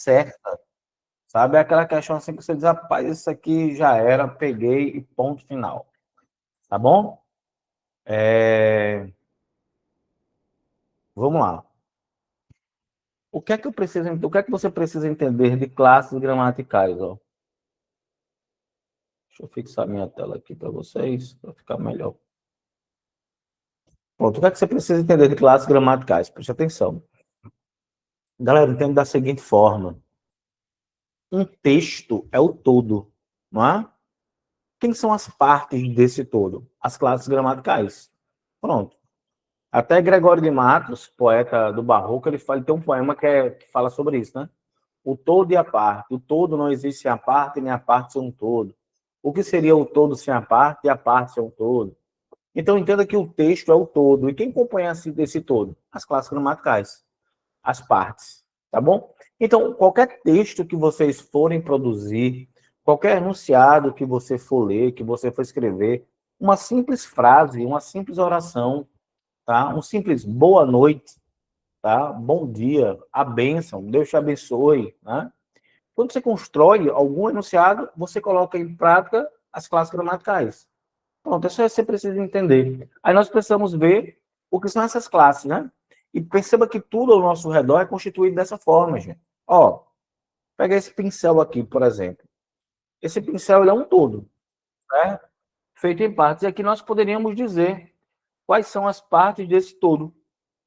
certa. Sabe? É aquela questão assim que você diz, rapaz, isso aqui já era, peguei e ponto final. Tá bom? Vamos lá. O que é que você precisa entender de classes gramaticais, ó? Deixa eu fixar minha tela aqui para vocês, para ficar melhor. Pronto, o que é que você precisa entender de classes gramaticais? Preste atenção. Galera, entende da seguinte forma. Um texto é o todo, não é? Quem são as partes desse todo? As classes gramaticais. Pronto. Até Gregório de Matos, poeta do Barroco, ele tem um poema que fala sobre isso, né? O todo e a parte. O todo não existe sem a parte, nem a parte sem um todo. O que seria o todo sem a parte e a parte sem um todo? Então, entenda que o texto é o todo. E quem compõe esse todo? As classes gramaticais, as partes, tá bom? Então, qualquer texto que vocês forem produzir, qualquer enunciado que você for ler, que você for escrever, uma simples frase, uma simples oração, tá? Um simples boa noite, tá? Bom dia, a bênção, Deus te abençoe, né? Quando você constrói algum enunciado, você coloca em prática as classes gramaticais. Pronto, isso você precisa entender. Aí nós precisamos ver o que são essas classes, né? E perceba que tudo ao nosso redor é constituído dessa forma, gente. Ó, pega esse pincel aqui, por exemplo. Esse pincel ele é um todo, certo? Feito em partes. E aqui nós poderíamos dizer quais são as partes desse todo,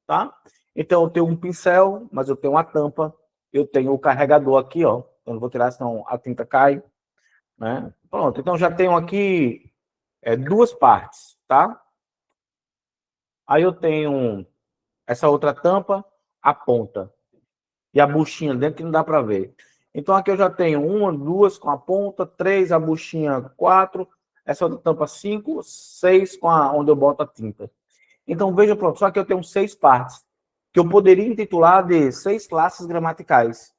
tá? Então, eu tenho um pincel, mas eu tenho uma tampa, eu tenho o carregador aqui, ó. Eu não vou tirar, senão a tinta cai, né? Pronto, então já tenho aqui duas partes, tá? Aí eu tenho essa outra tampa, a ponta. E a buchinha dentro que não dá para ver. Então aqui eu já tenho uma, duas com a ponta, três, a buchinha, quatro, essa outra tampa, cinco, seis com onde eu boto a tinta. Então veja, pronto, só que eu tenho 6 partes, que eu poderia intitular de 6 classes gramaticais.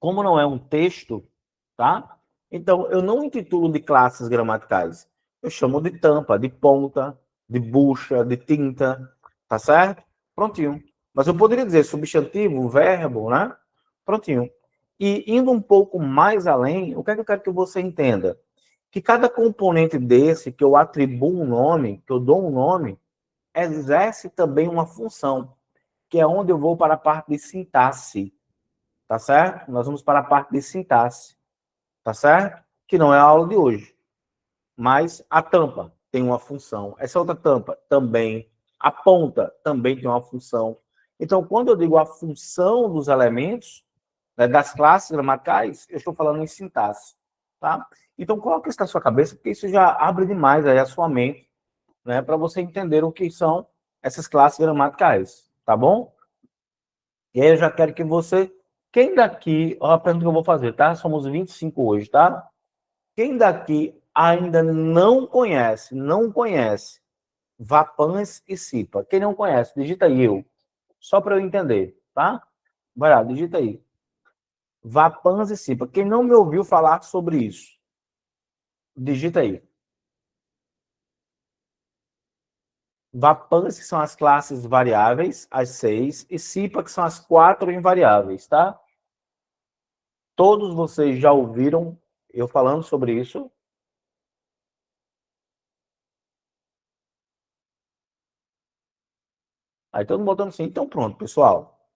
Como não é um texto, tá? Então eu não intitulo de classes gramaticais. Eu chamo de tampa, de ponta, de bucha, de tinta, tá certo? Prontinho. Mas eu poderia dizer substantivo, verbo, né? Prontinho. E indo um pouco mais além, o que é que eu quero que você entenda? Que cada componente desse, que eu atribuo um nome, que eu dou um nome, exerce também uma função, que é onde eu vou para a parte de sintaxe, tá certo? Nós vamos para a parte de sintaxe, tá certo? Que não é a aula de hoje. Mas a tampa tem uma função. Essa outra tampa também. A ponta também tem uma função. Então, quando eu digo a função dos elementos, né, das classes gramaticais, eu estou falando em sintaxe, tá? Então, coloque isso na sua cabeça, porque isso já abre demais aí a sua mente, né, para você entender o que são essas classes gramaticais, tá bom? E aí eu já quero que você... Quem daqui... Olha a pergunta que eu vou fazer, tá? Somos 25 hoje, tá? Quem daqui ainda não conhece Vapans e Cipa? Quem não conhece, digita aí eu. Só para eu entender, tá? Vai lá, digita aí. Vapans e Cipa. Quem não me ouviu falar sobre isso, digita aí. Vapans, que são as classes variáveis, as 6, e Cipa, que são as 4 invariáveis, tá? Todos vocês já ouviram eu falando sobre isso? Aí todo mundo botando assim. Então pronto, pessoal.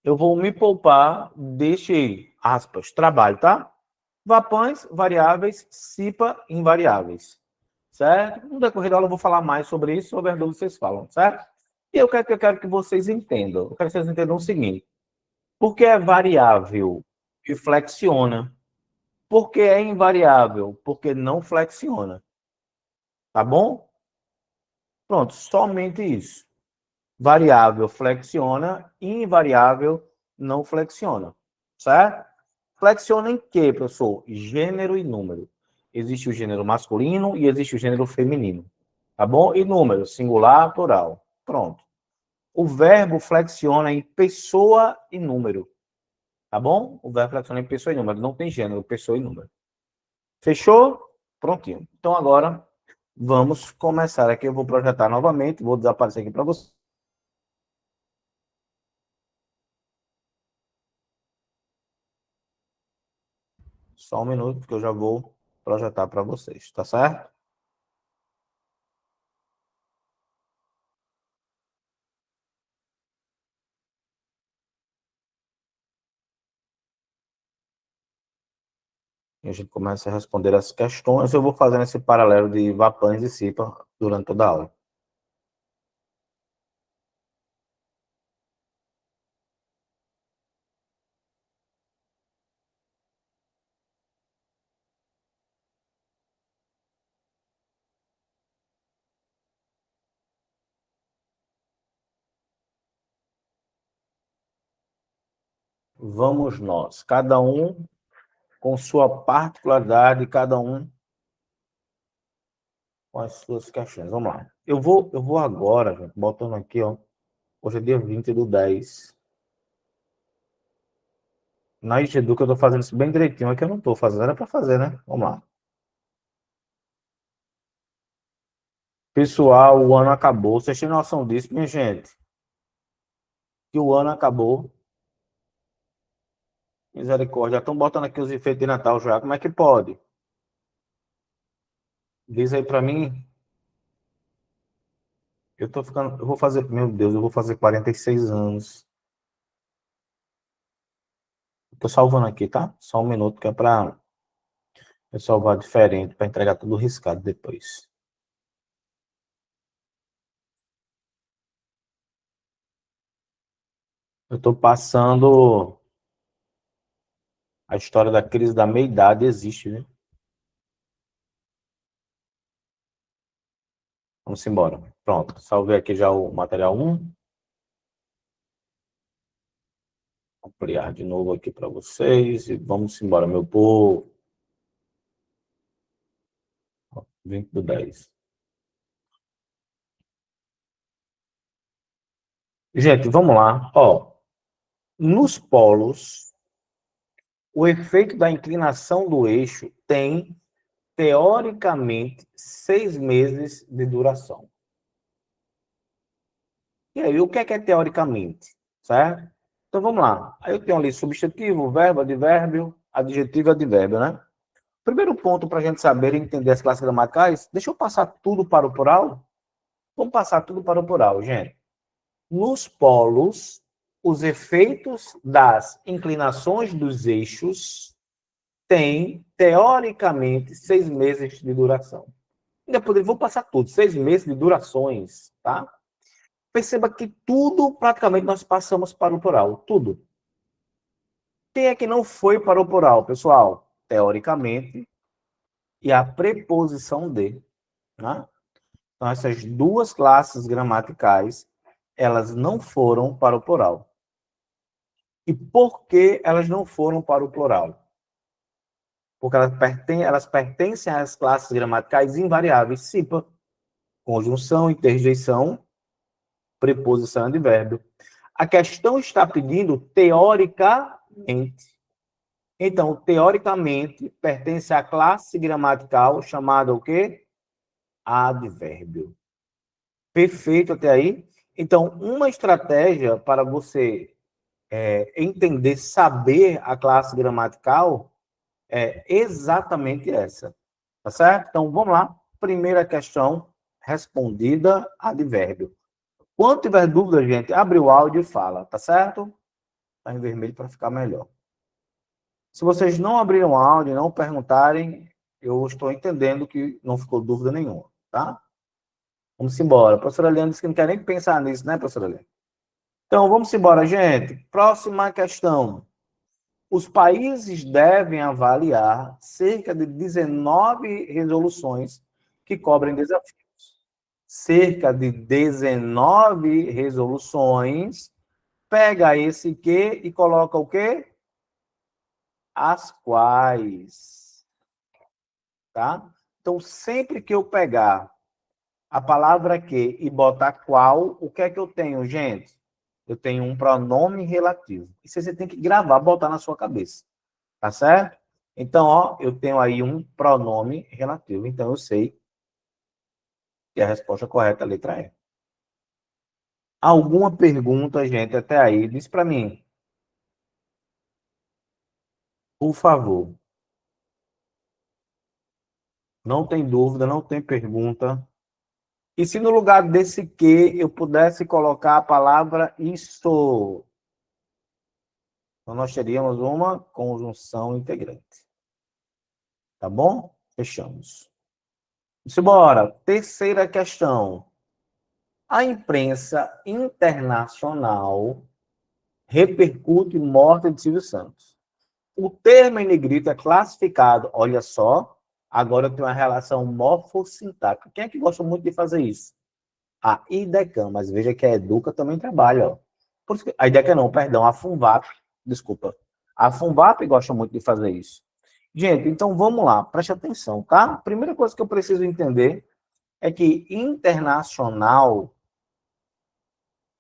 Eu vou me poupar deste, aspas, trabalho, tá? Vapões, variáveis, Cipa, invariáveis. Certo? No decorrer da aula eu vou falar mais sobre isso, sobre as dúvidas que vocês falam, certo? E eu quero que vocês entendam. Eu quero que vocês entendam o seguinte. Por que é variável e flexiona? Por que é invariável? Porque não flexiona. Tá bom? Pronto, somente isso. Variável flexiona, invariável não flexiona. Certo? Flexiona em quê, professor? Gênero e número. Existe o gênero masculino e existe o gênero feminino. Tá bom? E número, singular, plural. Pronto. O verbo flexiona em pessoa e número. Tá bom? O verbo flexiona em pessoa e número. Não tem gênero, pessoa e número. Fechou? Prontinho. Então agora vamos começar aqui. Eu vou projetar novamente. Vou desaparecer aqui para você. Só um minuto que eu já vou projetar para vocês, tá certo? E a gente começa a responder as questões. Eu vou fazendo esse paralelo de Vapães e Cipa durante toda a aula. Vamos nós, cada um com sua particularidade, cada um com as suas questões. Vamos lá. Eu vou agora, gente, botando aqui, ó. Hoje é dia 20/10. Na Educa eu estou fazendo isso bem direitinho, é que eu não estou fazendo, era para fazer, né? Vamos lá. Pessoal, o ano acabou. Vocês têm noção disso, minha gente? Que o ano acabou. Misericórdia. Já estão botando aqui os enfeites de Natal já. Como é que pode? Diz aí para mim. Eu tô ficando. Eu vou fazer. Meu Deus, eu vou fazer 46 anos. Tô salvando aqui, tá? Só um minuto que é para eu salvar diferente, para entregar tudo riscado depois. Eu estou passando a história da crise da meia-idade, existe, né? Vamos embora. Pronto, salvei aqui já o material 1. Ampliar de novo aqui para vocês e vamos embora, meu povo. 20/10. Gente, vamos lá. Ó, nos polos, o efeito da inclinação do eixo tem, teoricamente, 6 meses de duração. E aí, o que é teoricamente? Certo? Então, vamos lá. Aí eu tenho ali substantivo, verbo, advérbio, adjetivo e advérbio, né? Primeiro ponto para a gente saber e entender as classes gramaticais, deixa eu passar tudo para o plural. Vamos passar tudo para o plural, gente. Nos polos, os efeitos das inclinações dos eixos têm, teoricamente, 6 meses de duração. Depois vou passar tudo, 6 meses de durações, tá? Perceba que tudo, praticamente, nós passamos para o plural, tudo. Quem é que não foi para o plural, pessoal? Teoricamente, e a preposição de, né? Então, essas duas classes gramaticais, elas não foram para o plural. E por que elas não foram para o plural? Porque elas pertencem às classes gramaticais invariáveis, SIPA, conjunção, interjeição, preposição e advérbio. A questão está pedindo teoricamente. Então, teoricamente, pertence à classe gramatical chamada o quê? Advérbio. Perfeito até aí? Então, uma estratégia para você entender, saber a classe gramatical é exatamente essa. Tá certo? Então, vamos lá. Primeira questão respondida, advérbio. Quando tiver dúvida, gente, abre o áudio e fala, tá certo? Tá em vermelho para ficar melhor. Se vocês não abrirem o áudio e não perguntarem, eu estou entendendo que não ficou dúvida nenhuma, tá? Vamos embora. A professora Leandro disse que não quer nem pensar nisso, né, professora Leandro? Então, vamos embora, gente. Próxima questão. Os países devem avaliar cerca de 19 resoluções que cobrem desafios. Cerca de 19 resoluções. Pega esse que e coloca o quê? As quais. Tá? Então, sempre que eu pegar a palavra que e botar qual, o que é que eu tenho, gente? Eu tenho um pronome relativo. Isso você tem que gravar, botar na sua cabeça. Tá certo? Então, ó, eu tenho aí um pronome relativo. Então, eu sei que a resposta correta é a letra E. Alguma pergunta, gente, até aí? Diz para mim, por favor. Não tem dúvida, não tem pergunta. E se no lugar desse que eu pudesse colocar a palavra isso? Então, nós teríamos uma conjunção integrante. Tá bom? Fechamos. Simbora. Terceira questão. A imprensa internacional repercute morte de Silvio Santos. O termo em negrito é classificado, olha só, agora tem uma relação morfossintática. Quem é que gosta muito de fazer isso? A IDECAM, mas veja que a Educa também trabalha. Ó. Por isso que, a IDECAM não, perdão, a FUNVAP, desculpa. A FUNVAP gosta muito de fazer isso. Gente, então vamos lá, preste atenção, tá? Primeira coisa que eu preciso entender é que internacional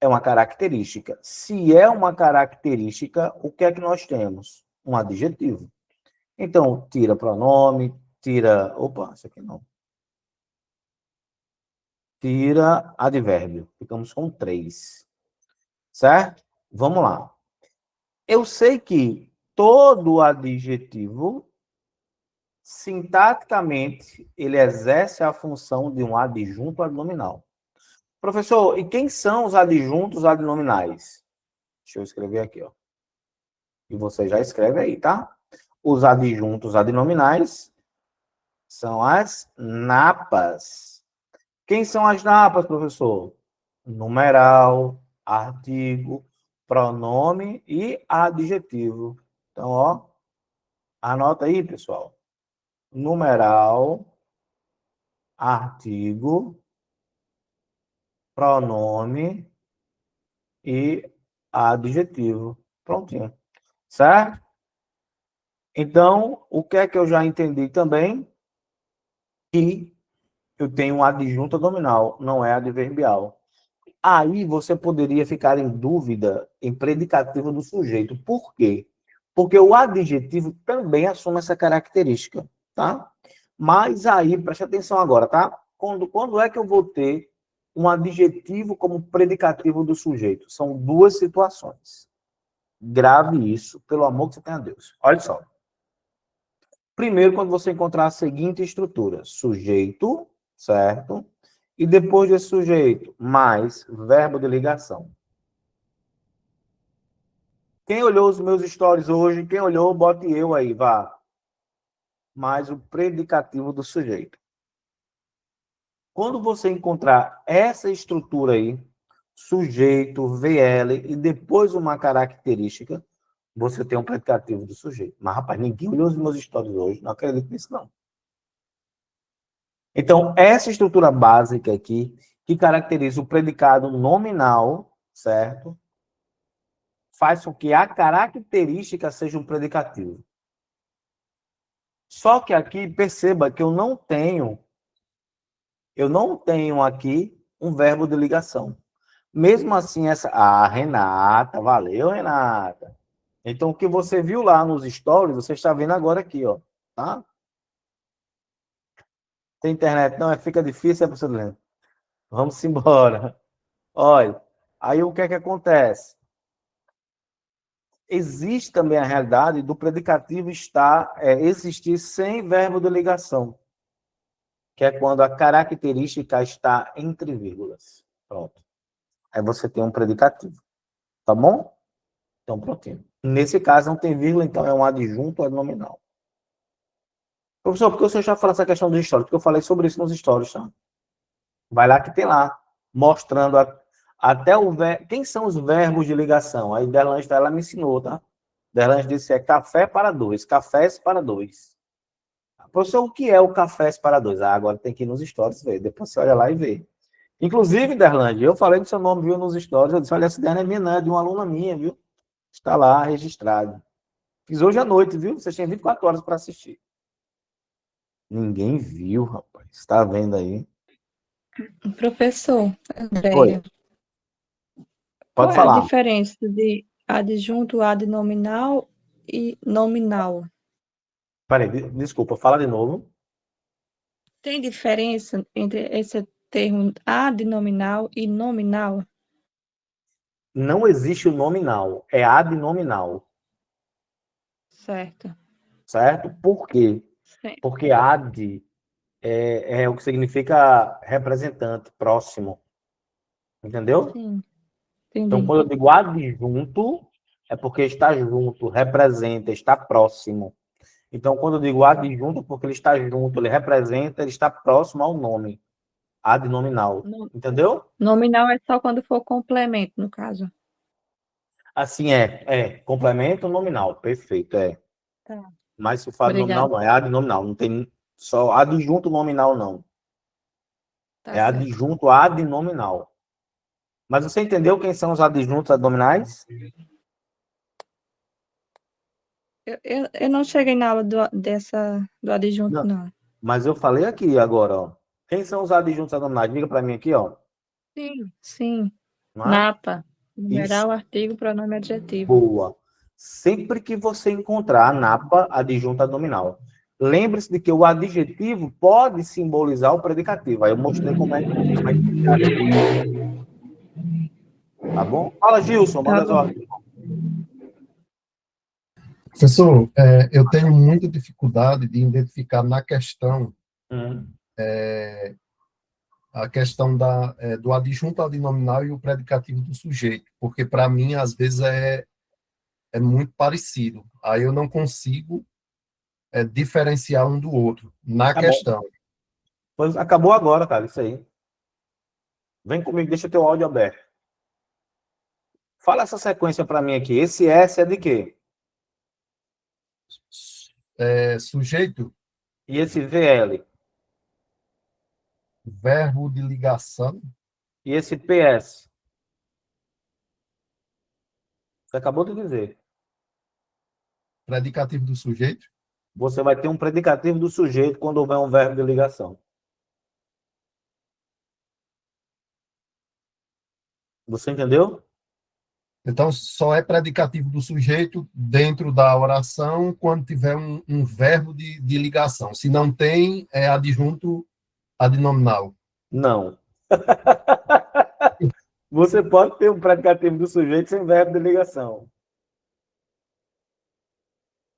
é uma característica. Se é uma característica, o que é que nós temos? Um adjetivo. Então, tira pronome, tira... Opa, isso aqui não. Tira advérbio. Ficamos com 3. Certo? Vamos lá. Eu sei que todo adjetivo, sintaticamente, ele exerce a função de um adjunto adnominal. Professor, e quem são os adjuntos adnominais? Deixa eu escrever aqui, ó. E você já escreve aí, tá? Os adjuntos adnominais são as napas. Quem são as napas, professor? Numeral, artigo, pronome e adjetivo. Então, ó, anota aí, pessoal. Numeral, artigo, pronome e adjetivo. Prontinho. Certo? Então, o que é que eu já entendi também? Que eu tenho um adjunto nominal, não é adverbial. Aí você poderia ficar em dúvida em predicativo do sujeito. Por quê? Porque o adjetivo também assume essa característica, tá? Mas aí, preste atenção agora, tá? Quando é que eu vou ter um adjetivo como predicativo do sujeito? São duas situações. Grave isso, pelo amor que você tem a Deus. Olha só. Primeiro, quando você encontrar a seguinte estrutura: sujeito, certo? E depois desse sujeito, mais verbo de ligação. Quem olhou os meus stories hoje, quem olhou, bote eu aí, vá. Mais o predicativo do sujeito. Quando você encontrar essa estrutura aí, sujeito, VL, e depois uma característica, você tem um predicativo do sujeito. Mas, rapaz, ninguém olhou os meus stories hoje, não acredito nisso, não. Então, essa estrutura básica aqui, que caracteriza o predicado nominal, certo? Faz com que a característica seja um predicativo. Só que aqui, perceba que eu não tenho aqui um verbo de ligação. Mesmo assim, essa... Ah, Renata, valeu, Renata. Então, o que você viu lá nos stories, você está vendo agora aqui, ó. Tá? Tem internet? Não, fica difícil, é, professor Leandro? Vamos embora. Olha, aí o que é que acontece? Existe também a realidade do predicativo existir sem verbo de ligação, que é quando a característica está entre vírgulas. Pronto. Aí você tem um predicativo. Tá bom? Então, prontinho. Nesse caso, não tem vírgula, então é um adjunto adnominal. Professor, por que o senhor já falou essa questão dos stories? Porque eu falei sobre isso nos stories, tá? Vai lá que tem lá, mostrando até o verbo. Quem são os verbos de ligação? Aí Derlange ela me ensinou, tá? Derlange disse é café para dois, cafés para dois. Professor, o que é o cafés para dois? Ah, agora tem que ir nos stories ver. Depois você olha lá e vê. Inclusive, Derlange, eu falei que seu nome viu nos stories. Eu disse, olha, essa ideia não é minha, não, é de uma aluna minha, viu? Está lá registrado. Fiz hoje à noite, viu? Vocês têm 24 horas para assistir. Ninguém viu, rapaz. Está vendo aí? Professor, Oi, Andréia, qual pode é a falar. diferença de adjunto adnominal e nominal? Peraí, desculpa, fala de novo. Tem diferença entre esse termo adnominal e nominal? Não existe o nominal, é adnominal, Certo. certo? Por quê? Sim. Porque ad é o que significa representante, próximo. Entendeu? Sim, Então, entendi. quando eu digo adjunto, é porque está junto, representa, está próximo. Então, quando eu digo adjunto, é porque ele está junto, ele representa, ele está próximo ao nome, adnominal. No- Entendeu? Nominal é só quando for complemento, no caso. Assim complemento nominal, perfeito, Tá. Mas se for adnominal, Obrigada. não, é adnominal, não tem só adjunto nominal, não. Tá É certo. adjunto adnominal. Mas você entendeu quem são os adjuntos adnominais? Eu não cheguei na aula do adjunto, Não. não. Mas eu falei aqui agora, ó. Quem são os adjuntos adnominais? Diga para mim aqui, ó. Sim. Sim. Não é? Napa. Isso, Numeral, artigo, pronome adjetivo. boa. Sempre que você encontrar a napa, adjunta nominal. Lembre-se de que o adjetivo pode simbolizar o predicativo. Aí eu mostrei como é que funciona. Tá bom? Fala, Gilson, Tá manda as bom. ordens. Professor, eu tenho muita dificuldade de identificar na questão Hum. a questão do adjunto adnominal e o predicativo do sujeito, porque para mim, às vezes, é muito parecido. Aí eu não consigo diferenciar um do outro na Tá bom. questão. Pois acabou agora, cara, isso aí. Vem comigo, deixa teu áudio aberto. Fala essa sequência para mim aqui. Esse S é de quê? Sujeito, E esse VL? verbo de ligação, E esse PS? Você acabou de dizer. predicativo do sujeito. Você vai ter um predicativo do sujeito quando houver um verbo de ligação. Você entendeu? Então, só é predicativo do sujeito dentro da oração quando tiver um verbo de ligação. Se não tem, é adjunto adnominal. Não. Você pode ter um predicativo do sujeito sem verbo de ligação.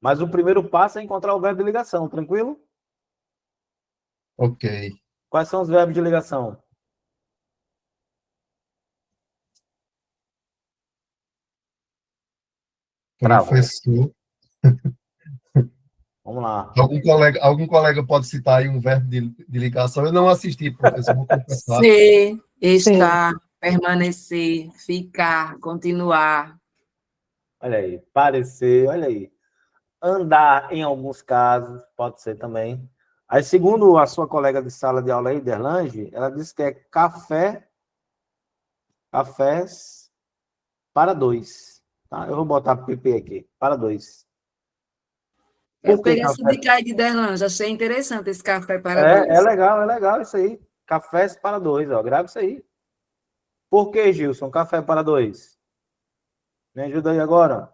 Mas o primeiro passo é encontrar o verbo de ligação, tranquilo? Ok. Quais são os verbos de ligação? Travou. Professor. Vamos lá. Algum colega pode citar aí um verbo de ligação? Eu não assisti, professor, vou confessar. Ser, Sim. estar, permanecer, ficar, continuar. Olha aí. Parecer, olha aí. Andar, em alguns casos, pode ser também. Aí, segundo a sua colega de sala de aula aí, Derlange, ela disse que é cafés para dois. Tá? Eu vou botar PP aqui, para dois. Eu Por que peguei essa café? dica aí de Derlange, achei interessante esse café para É dois. legal isso aí. Cafés para dois, ó. Grava isso aí. Por que, Gilson? Café para dois. Me ajuda aí agora.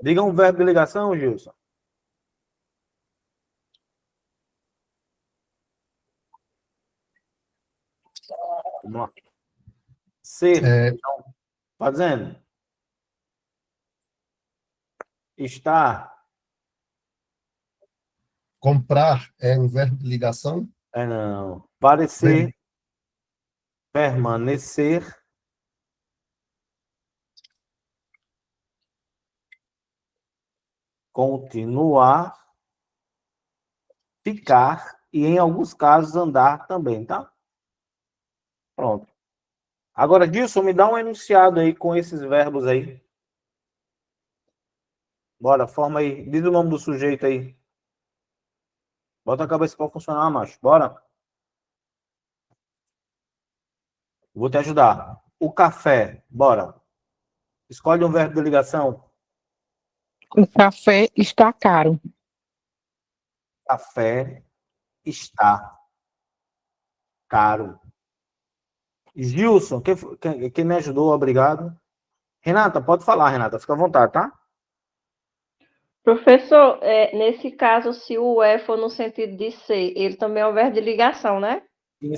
Diga um verbo de ligação, Gilson. Vamos lá. Ser. É, Fazendo. Estar. comprar é um verbo de ligação? Não. Parecer. Permanecer. Continuar. Ficar. E, em alguns casos, andar também, tá? Pronto. Agora, Gilson, me dá um enunciado aí com esses verbos aí. Bora, forma aí. Diz o nome do sujeito aí. Bota a cabeça para funcionar, macho. Bora. Vou te ajudar. O café. Bora. Escolhe um verbo de ligação. O café está caro. Café está caro. Gilson, quem me ajudou, obrigado. Renata, pode falar, Renata. Fica à vontade, tá? Professor, nesse caso, se o é for no sentido de ser, ele também é um verbo de ligação, né?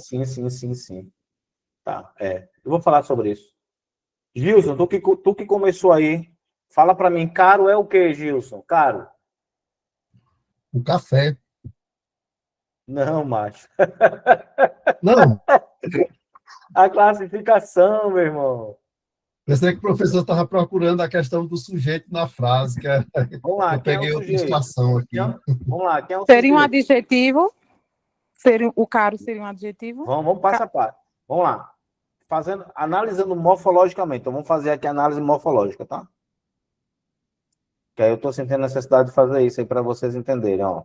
Sim. Tá, Eu vou falar sobre isso. Gilson, tu que começou aí, fala para mim, caro é o quê, Gilson? Caro. O café. Não, macho. Não, A classificação, meu irmão. pensei que o professor estava procurando a questão do sujeito na frase, que Vamos lá, eu quem é o peguei outra sujeito? estação aqui. Vamos lá, quem é o Seria um sujeito? adjetivo? O caro seria um adjetivo? Vamos passo a passo. Vamos lá. Analisando morfologicamente. Então, vamos fazer aqui a análise morfológica, tá? Que aí eu estou sentindo necessidade de fazer isso aí para vocês entenderem, ó.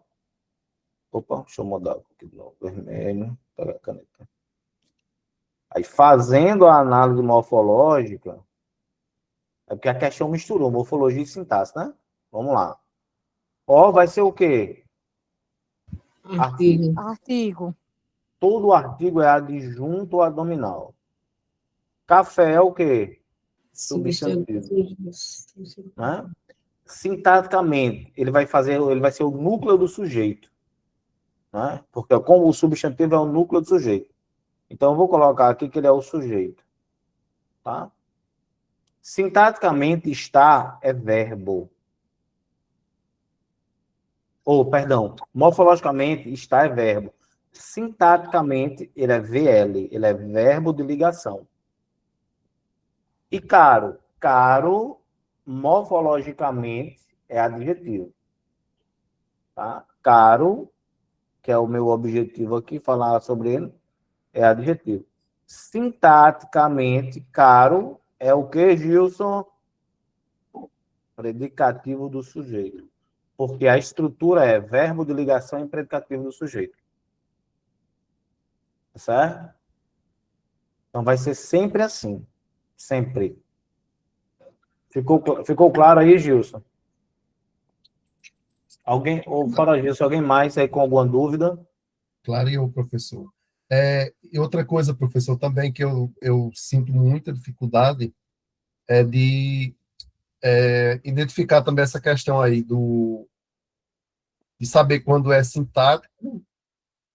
Opa, deixa eu mudar aqui de novo. Vermelho. Pega a caneta. Aí, fazendo a análise morfológica, é porque a questão misturou morfologia e sintaxe, né? Vamos lá. Ó, vai ser o quê? Artigo. Artigo. Todo artigo é adjunto ou adnominal. Café é o quê? Substantivo. Né? Sintaticamente, ele vai ser o núcleo do sujeito. Né? Porque como o substantivo é o núcleo do sujeito. Então, eu vou colocar aqui que ele é o sujeito. Tá? Sintaticamente, estar é verbo. Perdão, morfologicamente, estar é verbo. Sintaticamente, ele é VL, ele é verbo de ligação. E caro? Caro, morfologicamente, é adjetivo. Tá? Caro, que é o meu objetivo aqui, falar sobre ele, é adjetivo. Sintaticamente, caro é o que, Gilson? Predicativo do sujeito. Porque a estrutura é verbo de ligação e predicativo do sujeito. Certo? Então, vai ser sempre assim. Sempre. Ficou claro aí, Gilson? Alguém, ou fora disso, alguém mais aí com alguma dúvida? Clareou, professor. E outra coisa, professor, também que eu sinto muita dificuldade é de identificar também essa questão aí de saber quando é sintático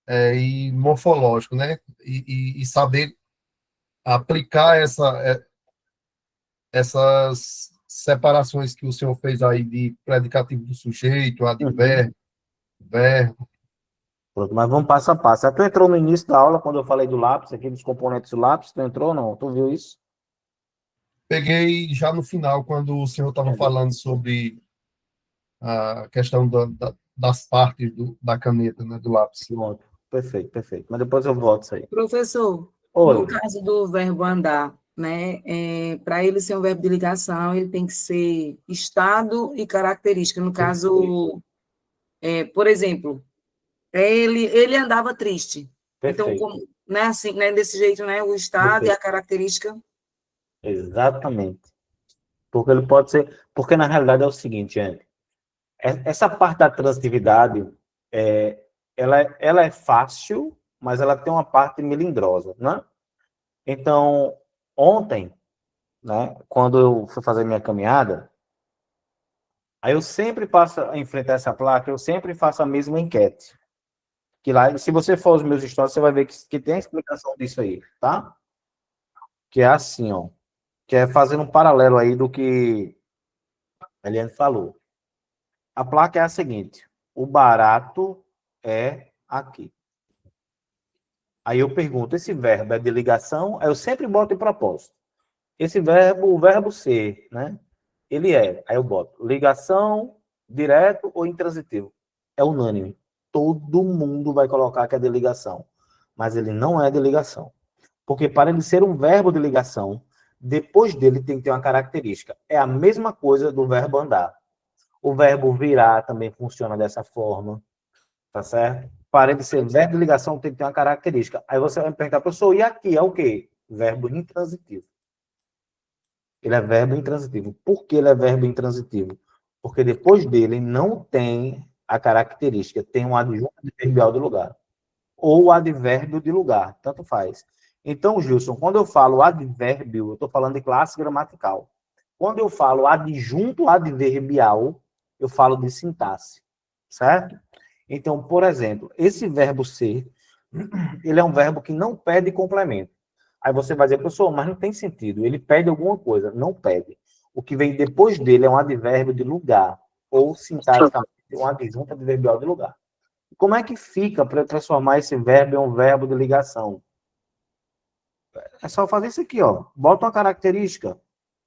e morfológico, né? E saber aplicar essas separações que o senhor fez aí de predicativo do sujeito, advérbio, verbo. Pronto, mas vamos passo a passo. Tu entrou no início da aula, quando eu falei do lápis, aqui dos componentes do lápis, tu entrou ou não? Tu viu isso? Peguei já no final, quando o senhor estava falando sobre a questão das partes da caneta, né, do lápis. Pronto, perfeito, perfeito. Mas depois eu volto isso aí. Professor, Oi. no caso do verbo andar, né, para ele ser um verbo de ligação, ele tem que ser estado e característica. No caso, por exemplo, ele andava triste. Então, Perfeito. como, né, assim, né, desse jeito, né, o estado e a característica. Exatamente. Porque ele pode ser... Porque, na realidade, é o seguinte, gente. Essa parte da transitividade, ela é fácil, mas ela tem uma parte melindrosa, né? Então, ontem, né, quando eu fui fazer minha caminhada, aí eu sempre passo a enfrentar essa placa, eu sempre faço a mesma enquete. Que lá, se você for aos meus stories, você vai ver que tem a explicação disso aí, tá? Que é assim, ó. Que é fazendo um paralelo aí do que a Eliane falou. A placa é a seguinte: o barato é aqui. Aí eu pergunto, esse verbo é de ligação? Aí eu sempre boto em propósito. Esse verbo, o verbo ser, né? Ele é. Aí eu boto ligação, direto ou intransitivo. É unânime. Todo mundo vai colocar que é de ligação. Mas ele não é de ligação. Porque para ele ser um verbo de ligação, depois dele tem que ter uma característica. É a mesma coisa do verbo andar. O verbo virar também funciona dessa forma. Tá certo? Para ele ser verbo de ligação, tem que ter uma característica. Aí você vai me perguntar, professor, e aqui é o quê? Verbo intransitivo. Ele é verbo intransitivo. Por que ele é verbo intransitivo? Porque depois dele não tem a característica, tem um adjunto adverbial de lugar. Ou advérbio de lugar, tanto faz. Então, Gilson, quando eu falo advérbio, eu estou falando de classe gramatical. Quando eu falo adjunto adverbial, eu falo de sintaxe, certo? Então, por exemplo, esse verbo ser, ele é um verbo que não pede complemento. Aí você vai dizer, professor, mas não tem sentido, ele pede alguma coisa. Não pede. O que vem depois dele é um advérbio de lugar, ou sintaticamente um adjunto adverbial de lugar. Como é que fica para eu transformar esse verbo em um verbo de ligação? É só fazer isso aqui, ó. Bota uma característica.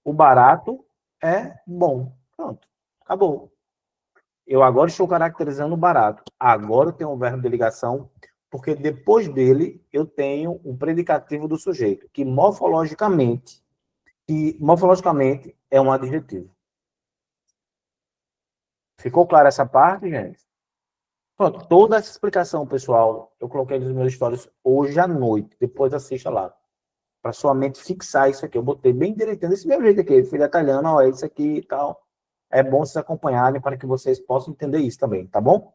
O barato é bom. Pronto. Acabou. Eu agora estou caracterizando o barato. Agora eu tenho um verbo de ligação, porque depois dele eu tenho um predicativo do sujeito, que morfologicamente é um adjetivo. Ficou clara essa parte, gente? Pronto, toda essa explicação, pessoal, eu coloquei nos meus stories hoje à noite. Depois assista lá. Para sua mente fixar isso aqui. Eu botei bem direitinho, desse meu jeito aqui. Fui detalhando, ó, é isso aqui e tal. É bom vocês acompanharem para que vocês possam entender isso também, tá bom?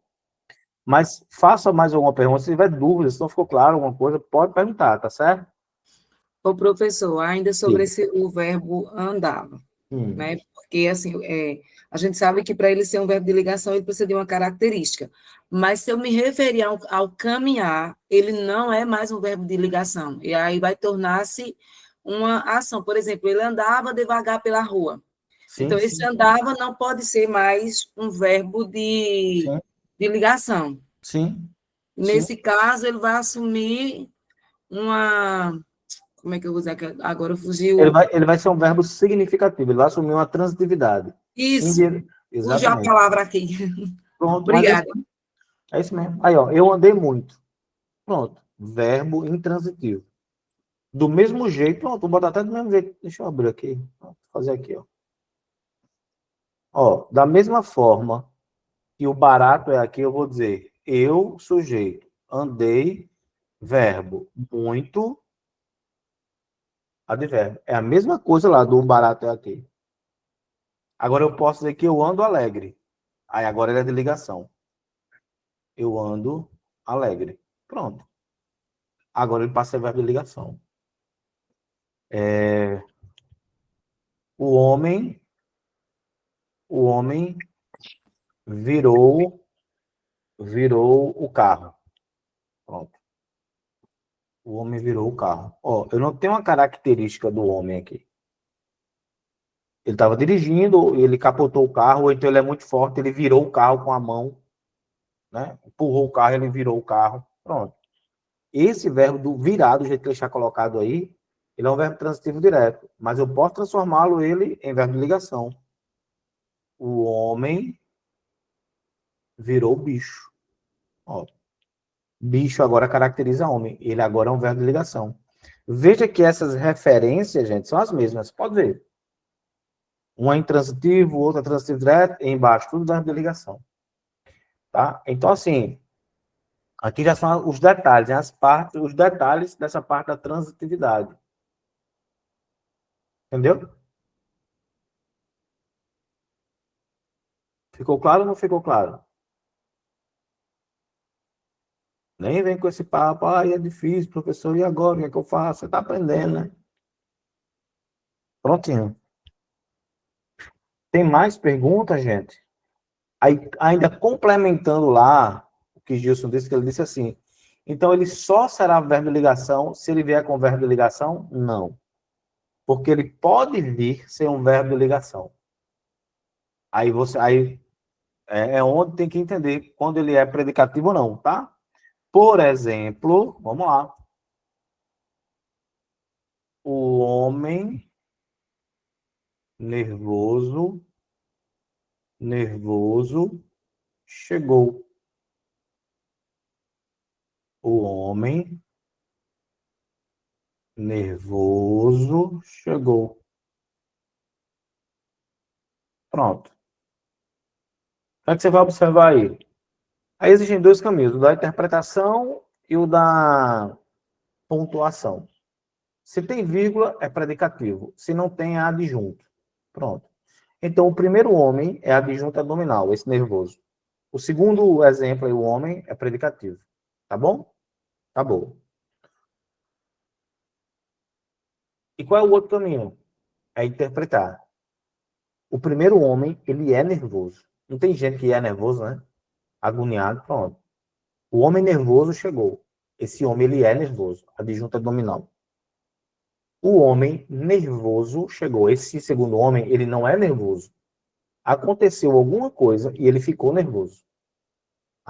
Mas faça mais alguma pergunta. Se tiver dúvidas, se não ficou claro alguma coisa, pode perguntar, tá certo? Ô, professor, ainda sobre o verbo andava, né? Porque, assim, a gente sabe que para ele ser um verbo de ligação, ele precisa de uma característica. Mas se eu me referir ao caminhar, ele não é mais um verbo de ligação. E aí vai tornar-se uma ação. Por exemplo, ele andava devagar pela rua. Sim, então, sim. esse andava não pode ser mais um verbo de ligação. Sim. Nesse caso, ele vai assumir uma... Como é que eu vou usar? Agora fugiu... Ele vai ser um verbo significativo, ele vai assumir uma transitividade. Isso, fugiu a Exatamente. palavra aqui. Pronto, Obrigada. É isso mesmo. Aí, ó, eu andei muito. Pronto, verbo intransitivo. Do mesmo jeito, pronto, vou botar até do mesmo jeito. Deixa eu abrir aqui. Vou fazer aqui, ó. Ó, da mesma forma que o barato é aqui, eu vou dizer eu, sujeito, andei, verbo, muito, advérbio. É a mesma coisa lá do barato é aqui. Agora eu posso dizer que eu ando alegre. Aí agora ele é de ligação. Eu ando alegre. Pronto. Agora ele passa a ser verbo de ligação. O homem virou o carro. Pronto. O homem virou o carro. Ó, eu não tenho uma característica do homem aqui. Ele estava dirigindo, ele capotou o carro, ou então ele é muito forte, ele virou o carro com a mão, né? Empurrou o carro, ele virou o carro. Pronto. Esse verbo do virar, do jeito que ele está colocado aí, ele é um verbo transitivo direto, mas eu posso transformá-lo ele em verbo de ligação. O homem virou bicho. Ó, bicho agora caracteriza homem. Ele agora é um verbo de ligação. Veja que essas referências, gente, são as mesmas. Pode ver. Um é intransitivo, outro é transitivo direto, e embaixo, tudo verbo de ligação. Tá? Então, assim, aqui já são os detalhes, né? Os detalhes dessa parte da transitividade. Entendeu? Ficou claro ou não ficou claro? Nem vem com esse papo, é difícil, professor, e agora? O que é que eu faço? Você está aprendendo, né? Prontinho. Tem mais perguntas, gente? Aí, ainda complementando lá, o que Gilson disse, que ele disse assim, então ele só será verbo de ligação se ele vier com verbo de ligação? Não. Porque ele pode vir ser um verbo de ligação. Aí é onde tem que entender quando ele é predicativo ou não, tá? Por exemplo, vamos lá. O homem nervoso chegou. O homem nervoso chegou. Pronto. O que é que você vai observar aí? Aí existem dois caminhos, o da interpretação e o da pontuação. Se tem vírgula, é predicativo. Se não tem, é adjunto. Pronto. Então, o primeiro homem é adjunto nominal, esse nervoso. O segundo exemplo aí, o homem, é predicativo. Tá bom? Tá bom. E qual é o outro caminho? É interpretar. O primeiro homem, ele é nervoso. Não tem gente que é nervoso, né? Agoniado, pronto. O homem nervoso chegou. Esse homem, ele é nervoso. Adjunto nominal. O homem nervoso chegou. Esse segundo homem, ele não é nervoso. Aconteceu alguma coisa e ele ficou nervoso.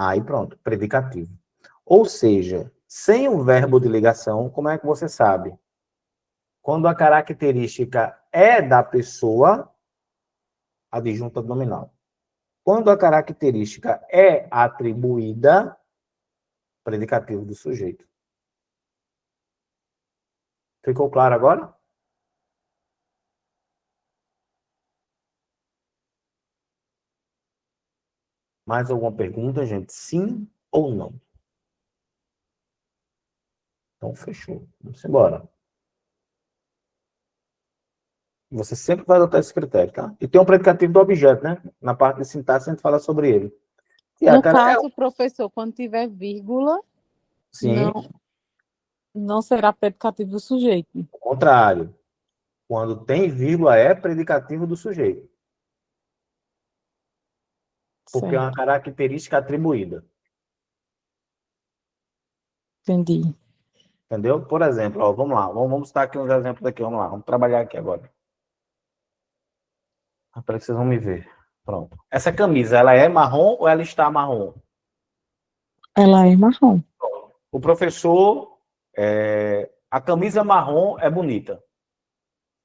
Aí pronto, predicativo. Ou seja, sem o verbo de ligação, como é que você sabe? Quando a característica é da pessoa, adjunta nominal. Quando a característica é atribuída, predicativo do sujeito. Ficou claro agora? Mais alguma pergunta, gente? Sim ou não? Então, fechou. Vamos embora. Você sempre vai adotar esse critério, tá? E tem um predicativo do objeto, né? Na parte de sintaxe, a gente fala sobre ele. E No caso, professor, quando tiver vírgula, sim, não será predicativo do sujeito. o contrário. Quando tem vírgula, é predicativo do sujeito. Porque é Certo, uma característica atribuída. entendi. Entendeu? Por exemplo, ó, vamos lá. Vamos citar aqui uns exemplos aqui. Vamos lá. Vamos trabalhar aqui agora. Para que vocês vão me ver. Pronto. Essa camisa, ela é marrom ou ela está marrom? Ela é marrom. O professor, a camisa marrom é bonita.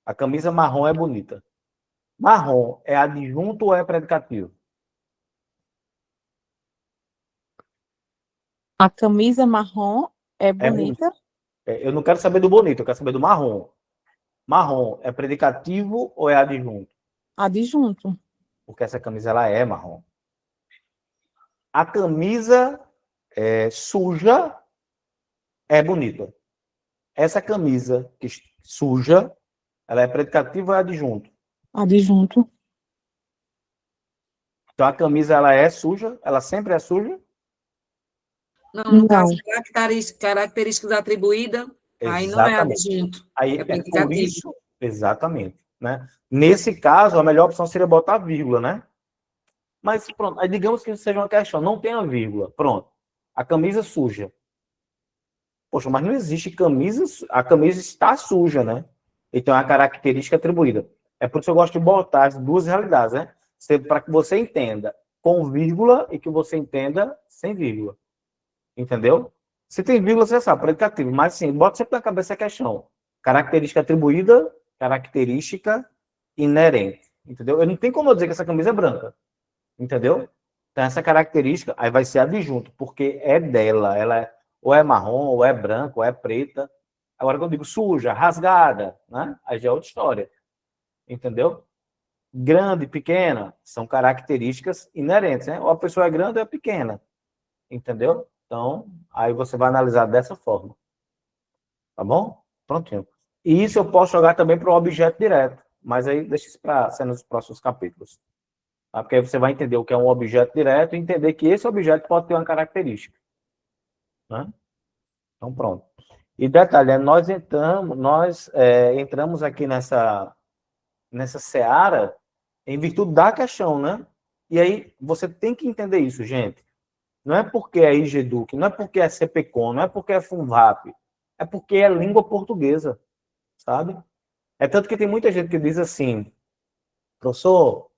A camisa marrom é bonita. Marrom é adjunto ou é predicativo? A camisa marrom é bonita. Eu não quero saber do bonito, eu quero saber do marrom. Marrom é predicativo ou é adjunto? Adjunto. Porque essa camisa ela é marrom. A camisa suja é bonita. Essa camisa suja, ela é predicativa ou é adjunto? Adjunto. Então a camisa ela é suja, ela sempre é suja? Não, no Não. caso, características atribuídas, aí não é Exatamente. adjunto, Aí é é por predicativo. isso, exatamente, né? Nesse caso, a melhor opção seria botar vírgula, né? Mas pronto, aí digamos que seja uma questão, não tem a vírgula, pronto. A camisa suja. Poxa, mas não existe camisa, a camisa está suja, né? Então é uma característica atribuída. É por isso que eu gosto de botar as duas realidades, né? Para que você entenda com vírgula e que você entenda sem vírgula. Entendeu? Se tem vírgula, você sabe, predicativo. Mas sim, bota sempre na cabeça a questão. Característica atribuída, característica inerente. Entendeu? Eu não tenho como eu dizer que essa camisa é branca. Entendeu? Então, essa característica aí vai ser adjunto, porque é dela. Ela ou é marrom, ou é branca, ou é preta. Agora, quando eu digo suja, rasgada, né? Aí já é outra história. Entendeu? Grande, pequena, são características inerentes, né? Ou a pessoa é grande ou é pequena. Entendeu? Então, aí você vai analisar dessa forma. Tá bom? Prontinho. E isso eu posso jogar também para o objeto direto. Mas aí deixa isso para ser nos próximos capítulos. Tá? Porque aí você vai entender o que é um objeto direto e entender que esse objeto pode ter uma característica. Né? Então, pronto. E detalhe, nós entramos aqui nessa seara em virtude da questão, né? E aí você tem que entender isso, gente. Não é porque é IGEDUC, não é porque é CPCON, não é porque é FUNVAP, é porque é língua portuguesa, sabe? É tanto que tem muita gente que diz assim, professor,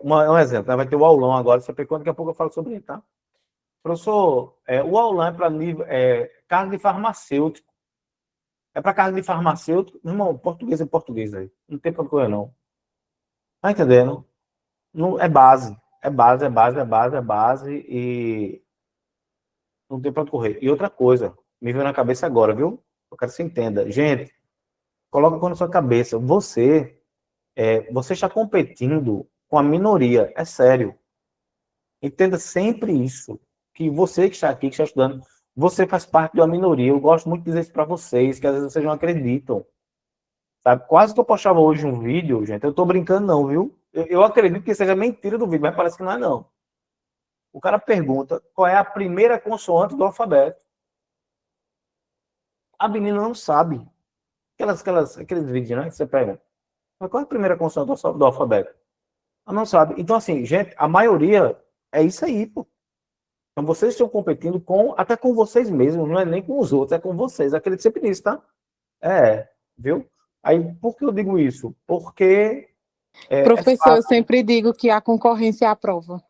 um exemplo, né? Vai ter o aulão agora, CPCON, daqui a pouco eu falo sobre ele, tá? Professor, o aulão é para nível cargo de farmacêutico. É para cargo de farmacêutico? Irmão, português é português aí. Não tem pra correr, não. Tá entendendo? Não, é base. É base, é base, é base, é base e não tem pra onde correr. E outra coisa, me veio na cabeça agora, viu? Eu quero que você entenda. Gente, coloca na sua cabeça. Você está competindo com a minoria. É sério. Entenda sempre isso. Que você que está aqui, que está estudando, você faz parte de uma minoria. Eu gosto muito de dizer isso para vocês, que às vezes vocês não acreditam. Sabe? Quase que eu postava hoje um vídeo, gente. Eu tô brincando, não, viu? Eu acredito que seja mentira do vídeo, mas parece que não é, não. O cara pergunta qual é a primeira consoante do alfabeto. A menina não sabe. Aqueles vídeos, né? Que você pega. Mas qual é a primeira consoante do alfabeto? Ela não sabe. Então, assim, gente, a maioria é isso aí, pô. Então, vocês estão competindo até com vocês mesmos, não é nem com os outros, é com vocês. Acredite sempre nisso, tá? Viu? Aí, por que eu digo isso? Porque Professor, eu sempre digo que a concorrência é a prova.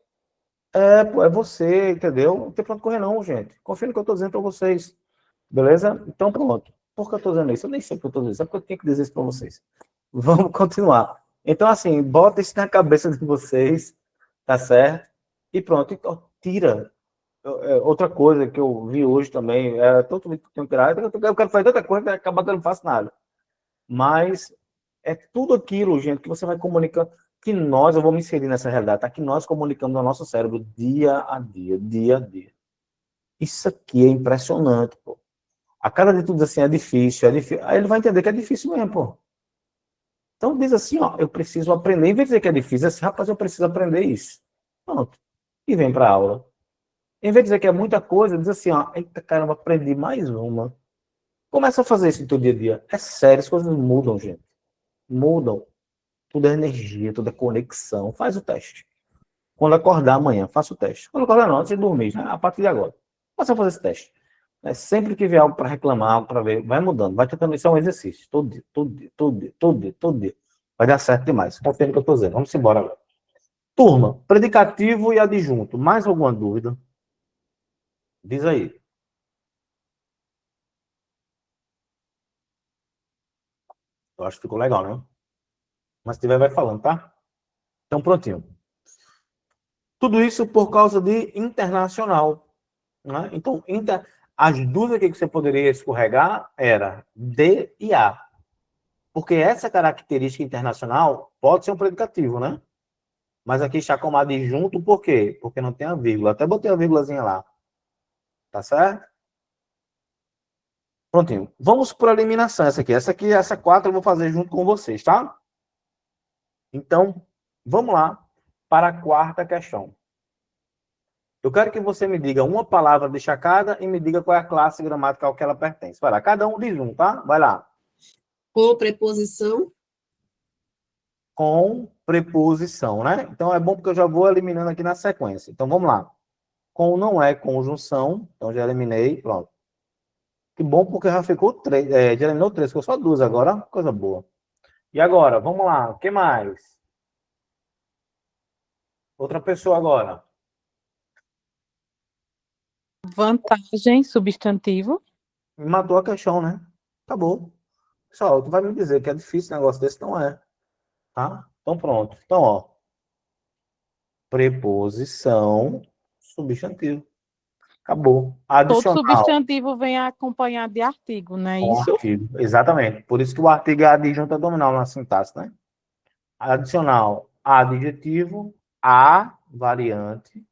Pô, é você, entendeu? Não tem pra onde correr não, gente. Confia no que eu tô dizendo pra vocês. Beleza? Então, pronto. Por que eu tô dizendo isso? Eu nem sei o que eu tô dizendo, só porque eu tenho que dizer isso pra vocês. Vamos continuar. Então, assim, bota isso na cabeça de vocês, tá certo? E pronto. Então, tira. Outra coisa que eu vi hoje também, todo mundo que tem que tirar, eu quero fazer tanta coisa que acaba que eu não faço nada. Mas é tudo aquilo, gente, que você vai comunicando, que nós, eu vou me inserir nessa realidade, tá? Que nós comunicamos ao nosso cérebro dia a dia, dia a dia. Isso aqui é impressionante, pô. A cada de tudo assim, é difícil, é difícil. Aí ele vai entender que é difícil mesmo, pô. Então diz assim, ó, eu preciso aprender. Em vez de dizer que é difícil, é assim, rapaz, eu preciso aprender isso. Pronto. E vem pra aula. Em vez de dizer que é muita coisa, diz assim, ó, eita caramba, aprendi mais uma. Começa a fazer isso no teu dia a dia. É sério, as coisas mudam, gente. Mudam. Tudo é energia, tudo é conexão. Faz o teste. Quando acordar amanhã, faça o teste. Quando acordar não, antes de dormir, né? A partir de agora. Faça fazer esse teste. Sempre que vier algo para reclamar, algo para ver, vai mudando. Vai tentando, isso é um exercício. Todo dia, todo dia, todo dia, todo dia, todo dia. Vai dar certo demais. Confia no que eu estou dizendo. Vamos embora agora. Turma, predicativo e adjunto. Mais alguma dúvida? Diz aí. Eu acho que ficou legal, né? Mas se tiver, vai falando, tá? Então, prontinho. Tudo isso por causa de internacional. Né? Então, as dúvidas que você poderia escorregar era D e A. Porque essa característica internacional pode ser um predicativo, né? Mas aqui está como adjunto, por quê? Porque não tem a vírgula. Até botei a vírgulazinha lá. Tá certo? Prontinho. Vamos por eliminação. Essa 4 eu vou fazer junto com vocês, tá? Então, vamos lá para a quarta questão. Eu quero que você me diga uma palavra destacada e me diga qual é a classe gramatical que ela pertence. Vai lá, cada um diz um, tá? Vai lá. Com preposição. Com preposição, né? Então é bom porque eu já vou eliminando aqui na sequência. Então vamos lá. Com não é conjunção, então já eliminei, pronto. Que bom porque já ficou 3, já eliminou 3, ficou só 2 agora, coisa boa. E agora, vamos lá, o que mais? Outra pessoa agora. Vantagem, substantivo. Me matou a questão, né? Acabou. Pessoal, tu vai me dizer que é difícil um negócio desse, não é. Tá? Então pronto. Então, ó. Preposição, substantivo. Acabou. Todo Adicional. substantivo vem acompanhado de artigo, não é Com isso? artigo. Exatamente. Por isso que o artigo é adjunto nominal na sintaxe, né? Adicional, adjetivo, a variante,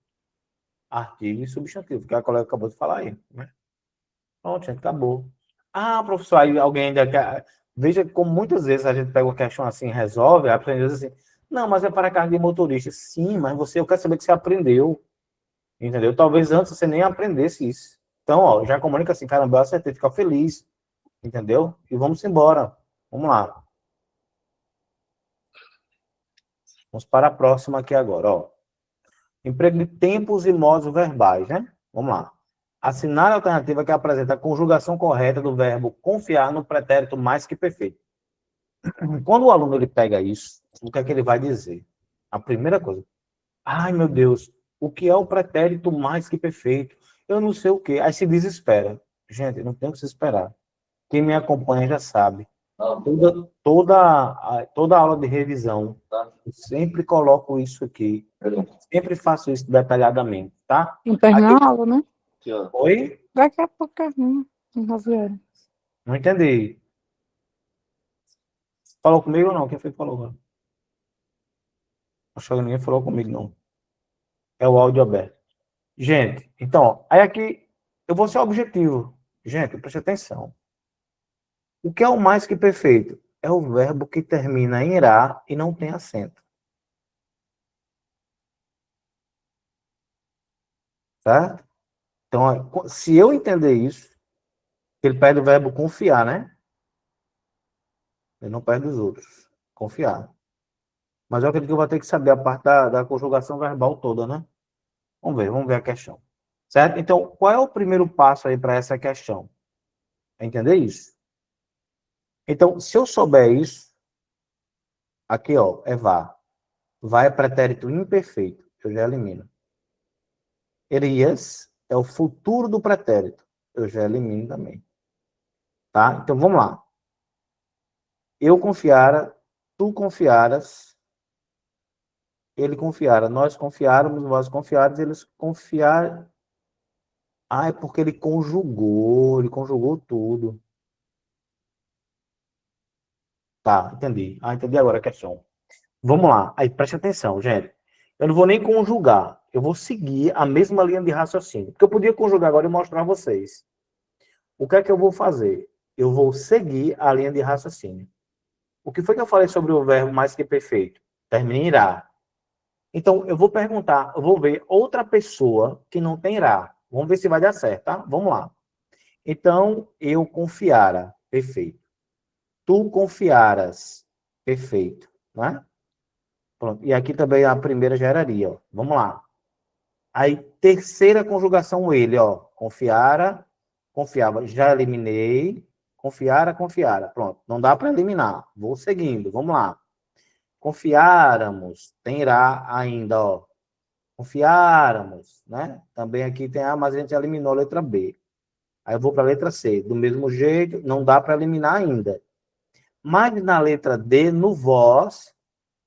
artigo e substantivo, que a colega acabou de falar aí, né? Pronto, gente, acabou. Ah, professor, aí alguém ainda quer... Veja como muitas vezes a gente pega uma questão assim, resolve, aprende assim, não, mas é para carga de motorista. Sim, mas eu quero saber que você aprendeu, entendeu? Talvez antes você nem aprendesse isso. Então, ó, já comunica assim, caramba, eu acertei, fica feliz, entendeu? E vamos embora. Vamos lá. Vamos para a próxima aqui agora, ó. Emprego de tempos e modos verbais, né? Vamos lá. Assinar a alternativa que apresenta a conjugação correta do verbo confiar no pretérito mais que perfeito. Quando o aluno ele pega isso, o que é que ele vai dizer? A primeira coisa. Ai, meu Deus, o que é o pretérito mais que perfeito? Eu não sei o quê. Aí se desespera. Gente, não tem o que se esperar. Quem me acompanha já sabe. Toda aula de revisão, eu sempre coloco isso aqui. Sempre faço isso detalhadamente, tá? Não termina a aula, né? Oi? Daqui a pouco termina, em 9 horas. Não entendi. Falou comigo ou não? Quem foi que falou agora? Acho que ninguém falou comigo, não. É o áudio aberto. Gente, então, ó, aí aqui eu vou ser objetivo. Gente, preste atenção. O que é o mais que perfeito? É o verbo que termina em irá e não tem acento. Certo? Então, ó, se eu entender isso, ele perde o verbo confiar, né? Ele não perde os outros. Confiar. Mas eu acredito que eu vou ter que saber a parte da conjugação verbal toda, né? Vamos ver a questão. Certo? Então, qual é o primeiro passo aí para essa questão? É entender isso. Então, se eu souber isso, aqui, ó, é vá. Vá é pretérito imperfeito. Eu já elimino. Irias é o futuro do pretérito. Eu já elimino também. Tá? Então, vamos lá. Eu confiara, tu confiaras, ele confiara, nós confiáramos, vós confiares, eles confiaram. Ah, é porque ele conjugou tudo. Tá, entendi. Ah, entendi agora a questão. Vamos lá. Aí, preste atenção, gente. Eu não vou nem conjugar. Eu vou seguir a mesma linha de raciocínio. Porque eu podia conjugar agora e mostrar a vocês. O que é que eu vou fazer? Eu vou seguir a linha de raciocínio. O que foi que eu falei sobre o verbo mais que perfeito? Termina em irá. Então, eu vou perguntar, eu vou ver outra pessoa que não tem irá. Vamos ver se vai dar certo, tá? Vamos lá. Então, eu confiara. Perfeito. Tu confiaras. Perfeito. Né? Pronto. E aqui também a primeira geraria. Ó. Vamos lá. Aí, terceira conjugação, ele, ó. Confiara, confiava. Já eliminei. Confiara, confiara. Pronto. Não dá para eliminar. Vou seguindo. Vamos lá. Confiáramos. Tem irá ainda, ó. Confiáramos, né? Também aqui tem A, mas a gente eliminou a letra B. Aí eu vou para a letra C. Do mesmo jeito, não dá para eliminar ainda. Mas na letra D, no vós,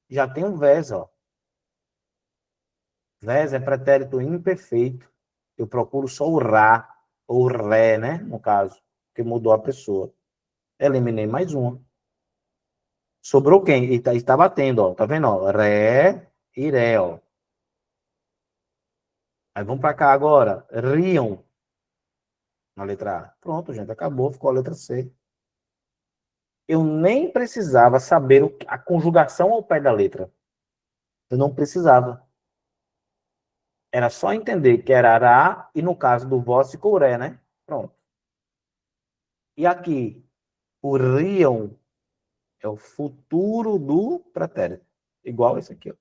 já tem um vés, ó. Vés é pretérito imperfeito. Eu procuro só o rá, ou ré, né? No caso, que mudou a pessoa. Eliminei mais uma. Sobrou quem? E está batendo, ó. Tá vendo, ó? Ré e ré, ó. Aí vamos para cá agora. Riam. Na letra A. Pronto, gente. Acabou. Ficou a letra C. Eu nem precisava saber a conjugação ao pé da letra. Eu não precisava. Era só entender que era ará e no caso do vós ficou ré, né? Pronto. E aqui, o riam é o futuro do pretérito. Igual esse aqui, ó.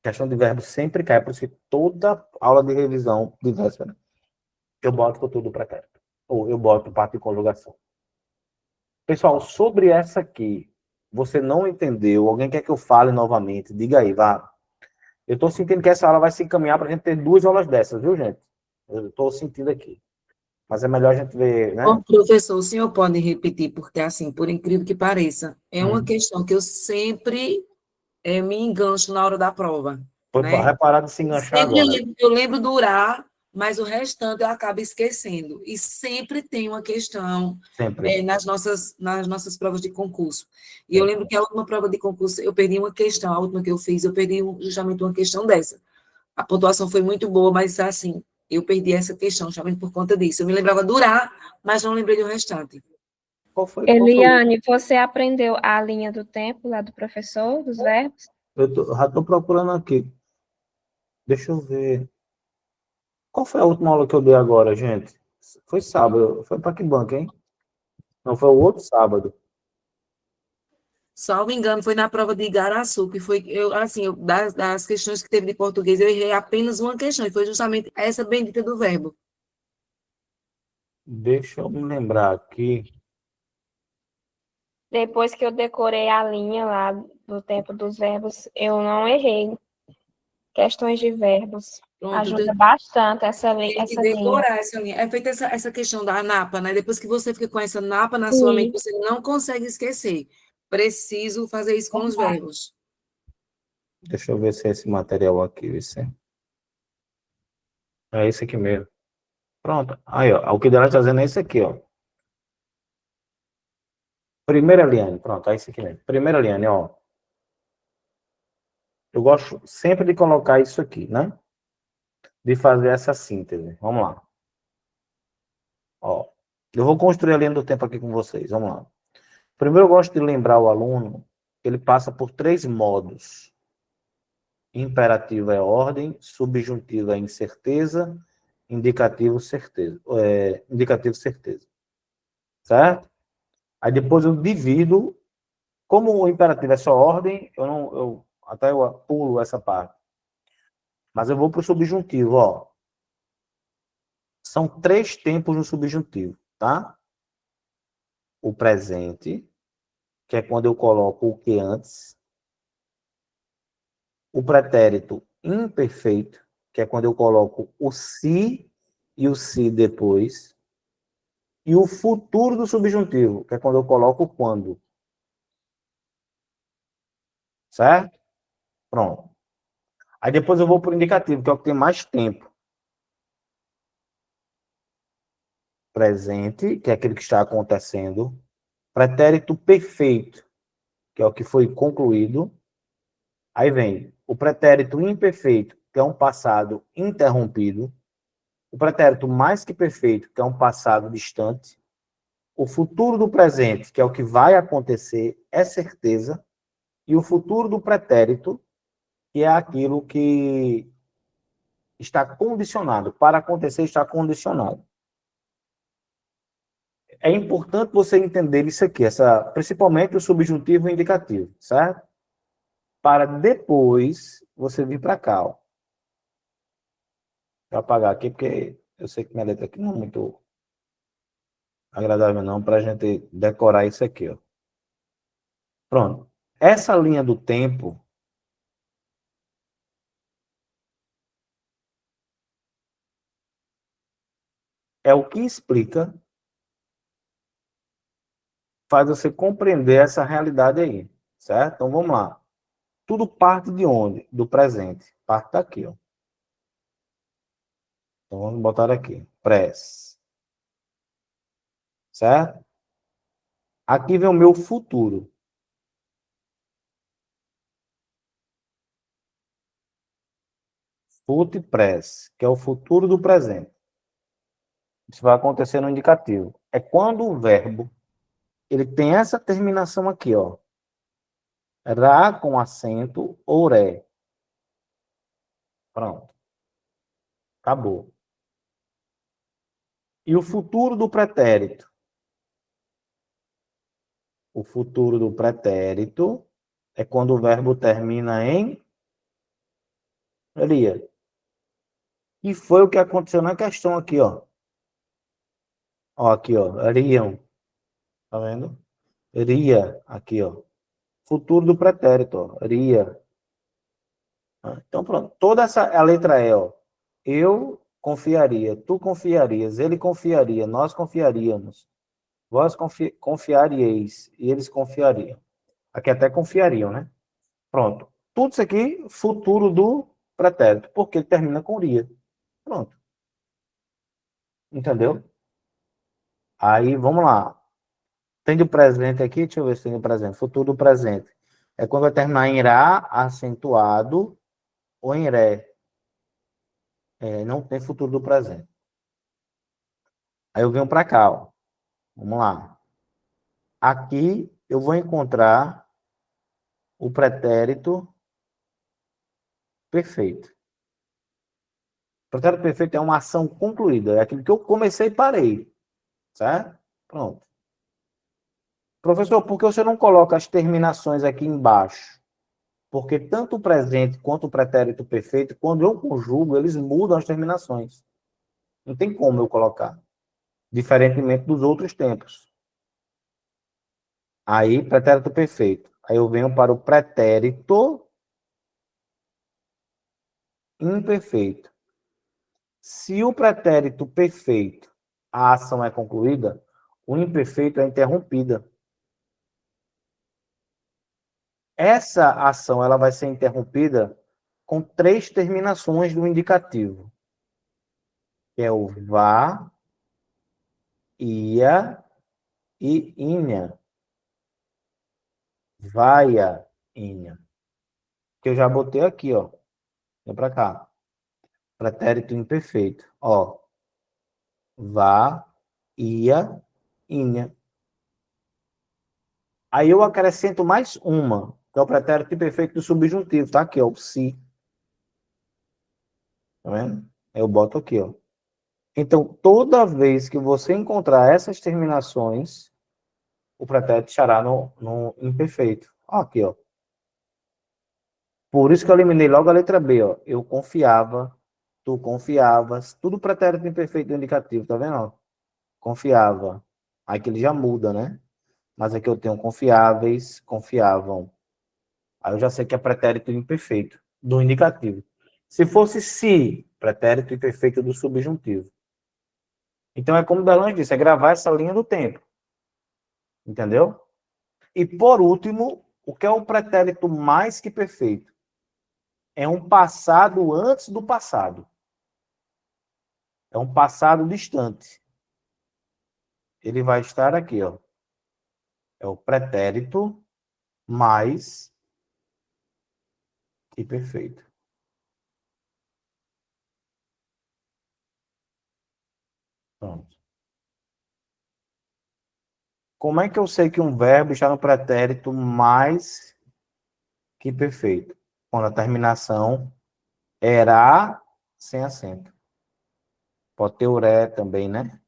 Questão de verbo sempre cai, por isso que toda aula de revisão de véspera eu boto futuro do pretérito. Ou eu boto parte de conjugação. Pessoal, sobre essa aqui, você não entendeu? Alguém quer que eu fale novamente? Diga aí, vá. Eu estou sentindo que essa aula vai se encaminhar para a gente ter 2 aulas dessas, viu, gente? Eu estou sentindo aqui. Mas é melhor a gente ver, né? Ô, professor, o senhor pode repetir, porque, assim, por incrível que pareça, é uma Hum. questão que eu sempre me engancho na hora da prova. Foi Né? reparar de se enganchar Sempre agora. eu lembro do urá, mas o restante eu acabo esquecendo. E sempre tem uma questão Sempre. nas nossas provas de concurso. E eu lembro que a última prova de concurso eu perdi uma questão, a última que eu fiz, eu perdi justamente uma questão dessa. A pontuação foi muito boa, mas assim, eu perdi essa questão justamente por conta disso. Eu me lembrava do urá, mas não lembrei do restante. Qual foi? Eliane, você aprendeu a linha do tempo lá do professor, dos verbos? Eu já estou procurando aqui. Deixa eu ver. Qual foi a última aula que eu dei agora, gente? Foi sábado. Foi para que banco, hein? Não, foi o outro sábado. Salvo engano, foi na prova de Igaraçu, que foi, das questões que teve de português, eu errei apenas uma questão, e foi justamente essa bendita do verbo. Deixa eu me lembrar aqui. Depois que eu decorei a linha lá do tempo dos verbos, eu não errei questões de verbos. Pronto, Ajuda bastante essa tem que linha. decorar essa linha. É feita essa questão da napa, né? Depois que você fica com essa napa na sua mente, você não consegue esquecer. Preciso fazer isso com os verbos. Deixa eu ver se é esse material aqui. É esse aqui mesmo. Pronto. Aí, ó. O que dela está fazendo é esse aqui, ó. Primeira linha. Pronto, é esse aqui mesmo. Primeira linha, ó. Eu gosto sempre de colocar isso aqui, né? De fazer essa síntese. Vamos lá. Ó. Eu vou construir a linha do tempo aqui com vocês. Vamos lá. Primeiro, eu gosto de lembrar o aluno que ele passa por 3 modos. Imperativo é ordem, subjuntivo é incerteza, indicativo certeza. Indicativo certeza. Certo? Aí depois eu divido. Como o imperativo é só ordem, eu pulo essa parte. Mas eu vou para o subjuntivo, ó. São 3 tempos no subjuntivo, tá? O presente, que é quando eu coloco o que antes. O pretérito imperfeito, que é quando eu coloco o se e o se depois, e o futuro do subjuntivo, que é quando eu coloco o quando. Certo? Pronto. Aí depois eu vou para o indicativo, que é o que tem mais tempo. Presente, que é aquele que está acontecendo. Pretérito perfeito, que é o que foi concluído. Aí vem o pretérito imperfeito, que é um passado interrompido. O pretérito mais que perfeito, que é um passado distante. O futuro do presente, que é o que vai acontecer, é certeza. E o futuro do pretérito, que é aquilo que está condicionado. Para acontecer, está condicionado. É importante você entender isso aqui, principalmente o subjuntivo e o indicativo, certo? Para depois você vir para cá. Ó. Vou apagar aqui, porque eu sei que minha letra aqui não é muito agradável não, para a gente decorar isso aqui. Ó. Pronto. Essa linha do tempo é o que explica, faz você compreender essa realidade aí, certo? Então vamos lá. Tudo parte de onde? Do presente. Parte daqui, ó. Então vamos botar aqui. Pres. Certo? Aqui vem o meu futuro. Fut pres, que é o futuro do presente. Isso vai acontecer no indicativo. É quando o verbo ele tem essa terminação aqui, ó. Ra com acento ou ré. Pronto. Acabou. E o futuro do pretérito? O futuro do pretérito é quando o verbo termina em ria. E foi o que aconteceu na questão aqui, ó. Ó, aqui, ó. Riam. Tá vendo? Ria, aqui, ó. Futuro do pretérito, ó. Ria. Então, pronto. Toda essa a letra E, ó. Eu confiaria, tu confiarias, ele confiaria, nós confiaríamos, vós confiaríeis, e eles confiariam. Aqui até confiariam, né? Pronto. Tudo isso aqui, futuro do pretérito, porque ele termina com ria. Pronto. Entendeu? Aí, vamos lá. Tem do presente aqui? Deixa eu ver se tem do presente. Futuro do presente. É quando vai terminar em ra, acentuado, ou em ré. Não tem futuro do presente. Aí eu venho para cá, ó. Vamos lá. Aqui eu vou encontrar o pretérito perfeito. O pretérito perfeito é uma ação concluída. É aquilo que eu comecei e parei. Certo? Pronto. Professor, por que você não coloca as terminações aqui embaixo? Porque tanto o presente quanto o pretérito perfeito, quando eu conjugo, eles mudam as terminações. Não tem como eu colocar. Diferentemente dos outros tempos. Aí, pretérito perfeito. Aí eu venho para o pretérito imperfeito. Se o pretérito perfeito, a ação é concluída, o imperfeito é interrompida. Essa ação ela vai ser interrompida com 3 terminações do indicativo. Que é o vá, ia e inha. Vaia, inha. Que eu já botei aqui, ó. Vem para cá. Pretérito imperfeito. Ó. Vá, ia, inha. Aí eu acrescento mais uma, que é o pretérito imperfeito do subjuntivo, tá? Aqui, ó, o se. Tá vendo? Eu boto aqui, ó. Então, toda vez que você encontrar essas terminações, o pretérito estará no imperfeito. Ó, aqui, ó. Por isso que eu eliminei logo a letra B, ó. Eu confiava, tu confiavas, tudo pretérito imperfeito do indicativo, tá vendo? Ó? Confiava. Aí que ele já muda, né? Mas aqui eu tenho confiáveis, confiavam. Aí eu já sei que é pretérito imperfeito do indicativo. Se fosse se, pretérito imperfeito do subjuntivo. Então, é como o Delange disse, é gravar essa linha do tempo. Entendeu? E, por último, o que é o pretérito mais que perfeito? É um passado antes do passado. É um passado distante. Ele vai estar aqui, ó. É o pretérito mais que perfeito. Pronto. Como é que eu sei que um verbo está no pretérito mais que perfeito? Quando a terminação era sem acento. Pode ter o ré também, né?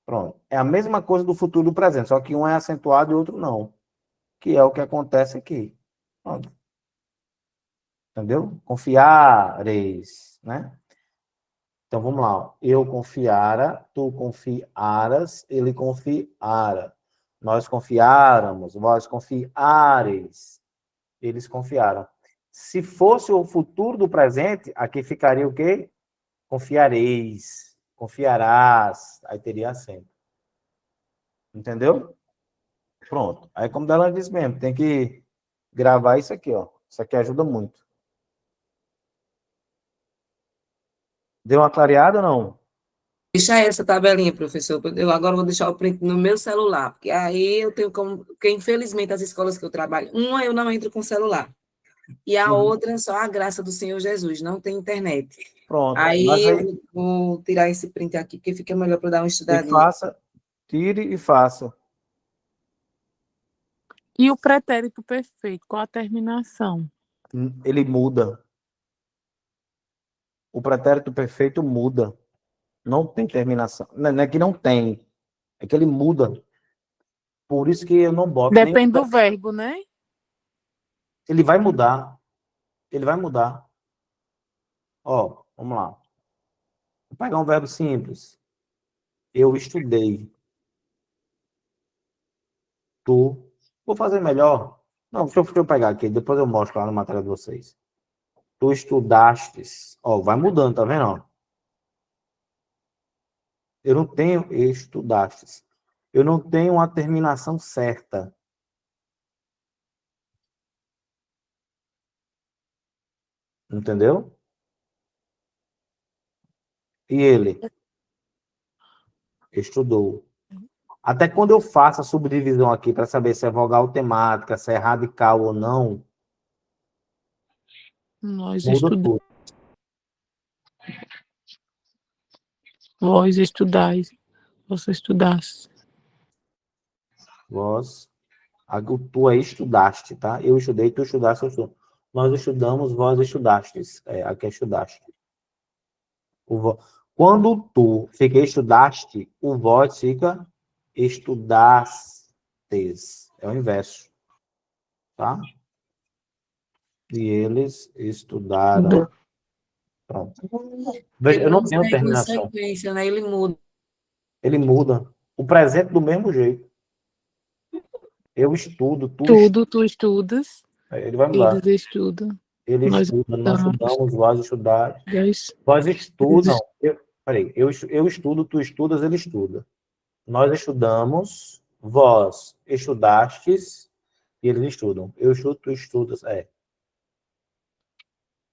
Pronto. É a mesma coisa do futuro e do presente, só que um é acentuado e o outro não. Que é o que acontece aqui. Pronto. Entendeu? Confiareis, né? Então, vamos lá. Ó. Eu confiara, tu confiaras, ele confiara. Nós confiáramos, vós confiareis. Eles confiaram. Se fosse o futuro do presente, aqui ficaria o quê? Confiareis, confiarás. Aí teria acento. Entendeu? Pronto. Aí, como ela disse mesmo, tem que gravar isso aqui, ó. Isso aqui ajuda muito. Deu uma clareada ou não? Deixa essa tabelinha, professor. Eu agora vou deixar o print no meu celular, porque aí eu tenho como. Porque, infelizmente, as escolas que eu trabalho, uma eu não entro com celular. E a outra, só a graça do Senhor Jesus, não tem internet. Pronto. Aí eu vou tirar esse print aqui, porque fica melhor para dar uma E estudadinha. faça, tire e faça. E o pretérito perfeito, qual a terminação? Ele muda. O pretérito perfeito muda. Não tem terminação. Não é que não tem. É que ele muda. Por isso que eu não boto nem... Depende do verbo, né? Ele vai mudar. Ele vai mudar. Ó, vamos lá. Vou pegar um verbo simples. Eu estudei. Tu. Vou fazer melhor. Não, deixa eu pegar aqui. Depois eu mostro lá na matéria de vocês. Tu estudastes. Ó, vai mudando, tá vendo? Ó? Eu não tenho estudastes. Eu não tenho uma terminação certa. Entendeu? E ele estudou. Até quando eu faço a subdivisão aqui para saber se é vogal temática, se é radical ou não, Nós muda estudamos. tudo. Vós estudais. Você estudasse. Vós, tu aí estudaste, tá? Eu estudei, tu estudaste, eu estudo. Nós estudamos, vós estudastes. Aqui é estudaste. Quando tu fica estudaste, o vós fica estudastes. É o inverso. Tá? E eles estudaram. Pronto. Veja, eu não tenho terminação. Sequência, né? Ele muda. Ele muda. O presente do mesmo jeito. Eu estudo, Tu estudas. Ele vai mudar. Eles estudam. Ele Nós estuda, nós estudamos, vós estudar. Eles Vós estudam. Eu estudo, tu estudas, ele estuda. Nós estudamos, vós estudastes, e eles estudam. Eu estudo, tu estudas,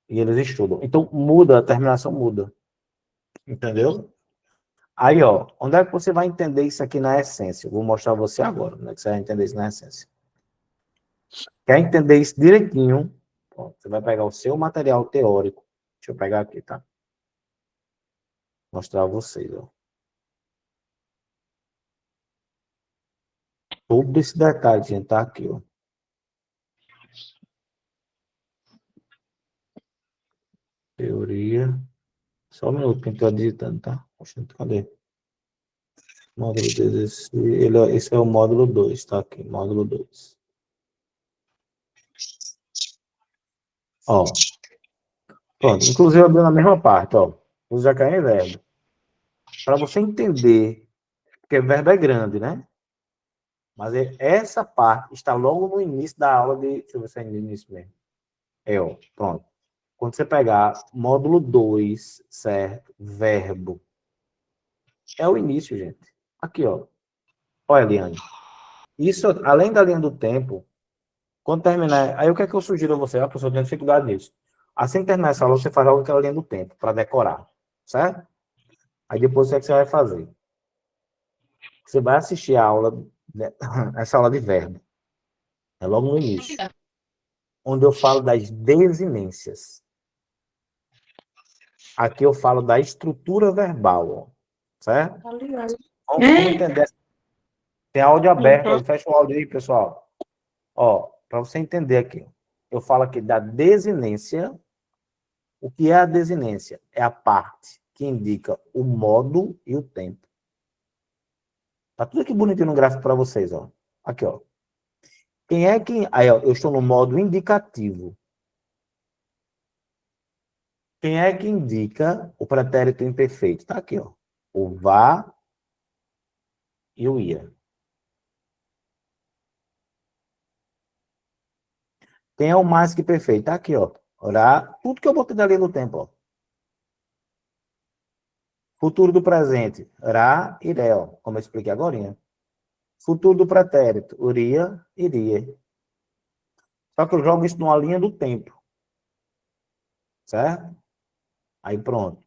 E eles estudam. Então, muda, a terminação muda. Entendeu? Aí, ó, onde é que você vai entender isso aqui na essência? Eu vou mostrar a você agora, onde é que você vai entender isso na essência. Quer entender isso direitinho? Ó, você vai pegar o seu material teórico. Deixa eu pegar aqui, tá? Mostrar a vocês, ó. Todo esse detalhe, gente, tá aqui, ó. Teoria. Só um minuto que eu estou digitando, tá? Cadê? Módulo 16. Esse é o módulo 2, tá aqui. Módulo 2. Ó. Pronto. Inclusive, abriu na mesma parte, ó. O já caiu em verbo. Para você entender, porque verbo é grande, né? Mas essa parte está logo no início da aula de... Deixa eu ver se é no início mesmo. Ó. Pronto. Quando você pegar módulo 2, certo? Verbo. É o início, gente. Aqui, ó. Olha, Eliane. Isso, além da linha do tempo, quando terminar... Aí o que é que eu sugiro a você? A pessoa tem dificuldade nisso. Assim que terminar essa aula, você faz logo aquela linha do tempo, para decorar. Certo? Aí depois o que é que você vai fazer? Você vai assistir a aula, né, essa aula de verbo. É logo no início. Onde eu falo das desinências. Aqui eu falo da estrutura verbal, ó, certo? Vamos entender. Tem áudio aberto, aí fecha o áudio aí, pessoal. Ó, para você entender aqui. Eu falo aqui da desinência. O que é a desinência? É a parte que indica o modo e o tempo. Tá tudo aqui bonitinho no gráfico para vocês, ó. Aqui, ó. Quem é que... Aí, ó, eu estou no modo indicativo. Quem é que indica o pretérito imperfeito? Tá aqui, ó. O vá e o ia. Quem é o mais que perfeito? Tá aqui, ó. Orar. Tudo que eu botei dali no tempo, ó. Futuro do presente. Ra, iré, ó. Como eu expliquei agora. Futuro do pretérito. Uria, iria. Só que eu jogo isso numa linha do tempo. Certo? Aí pronto.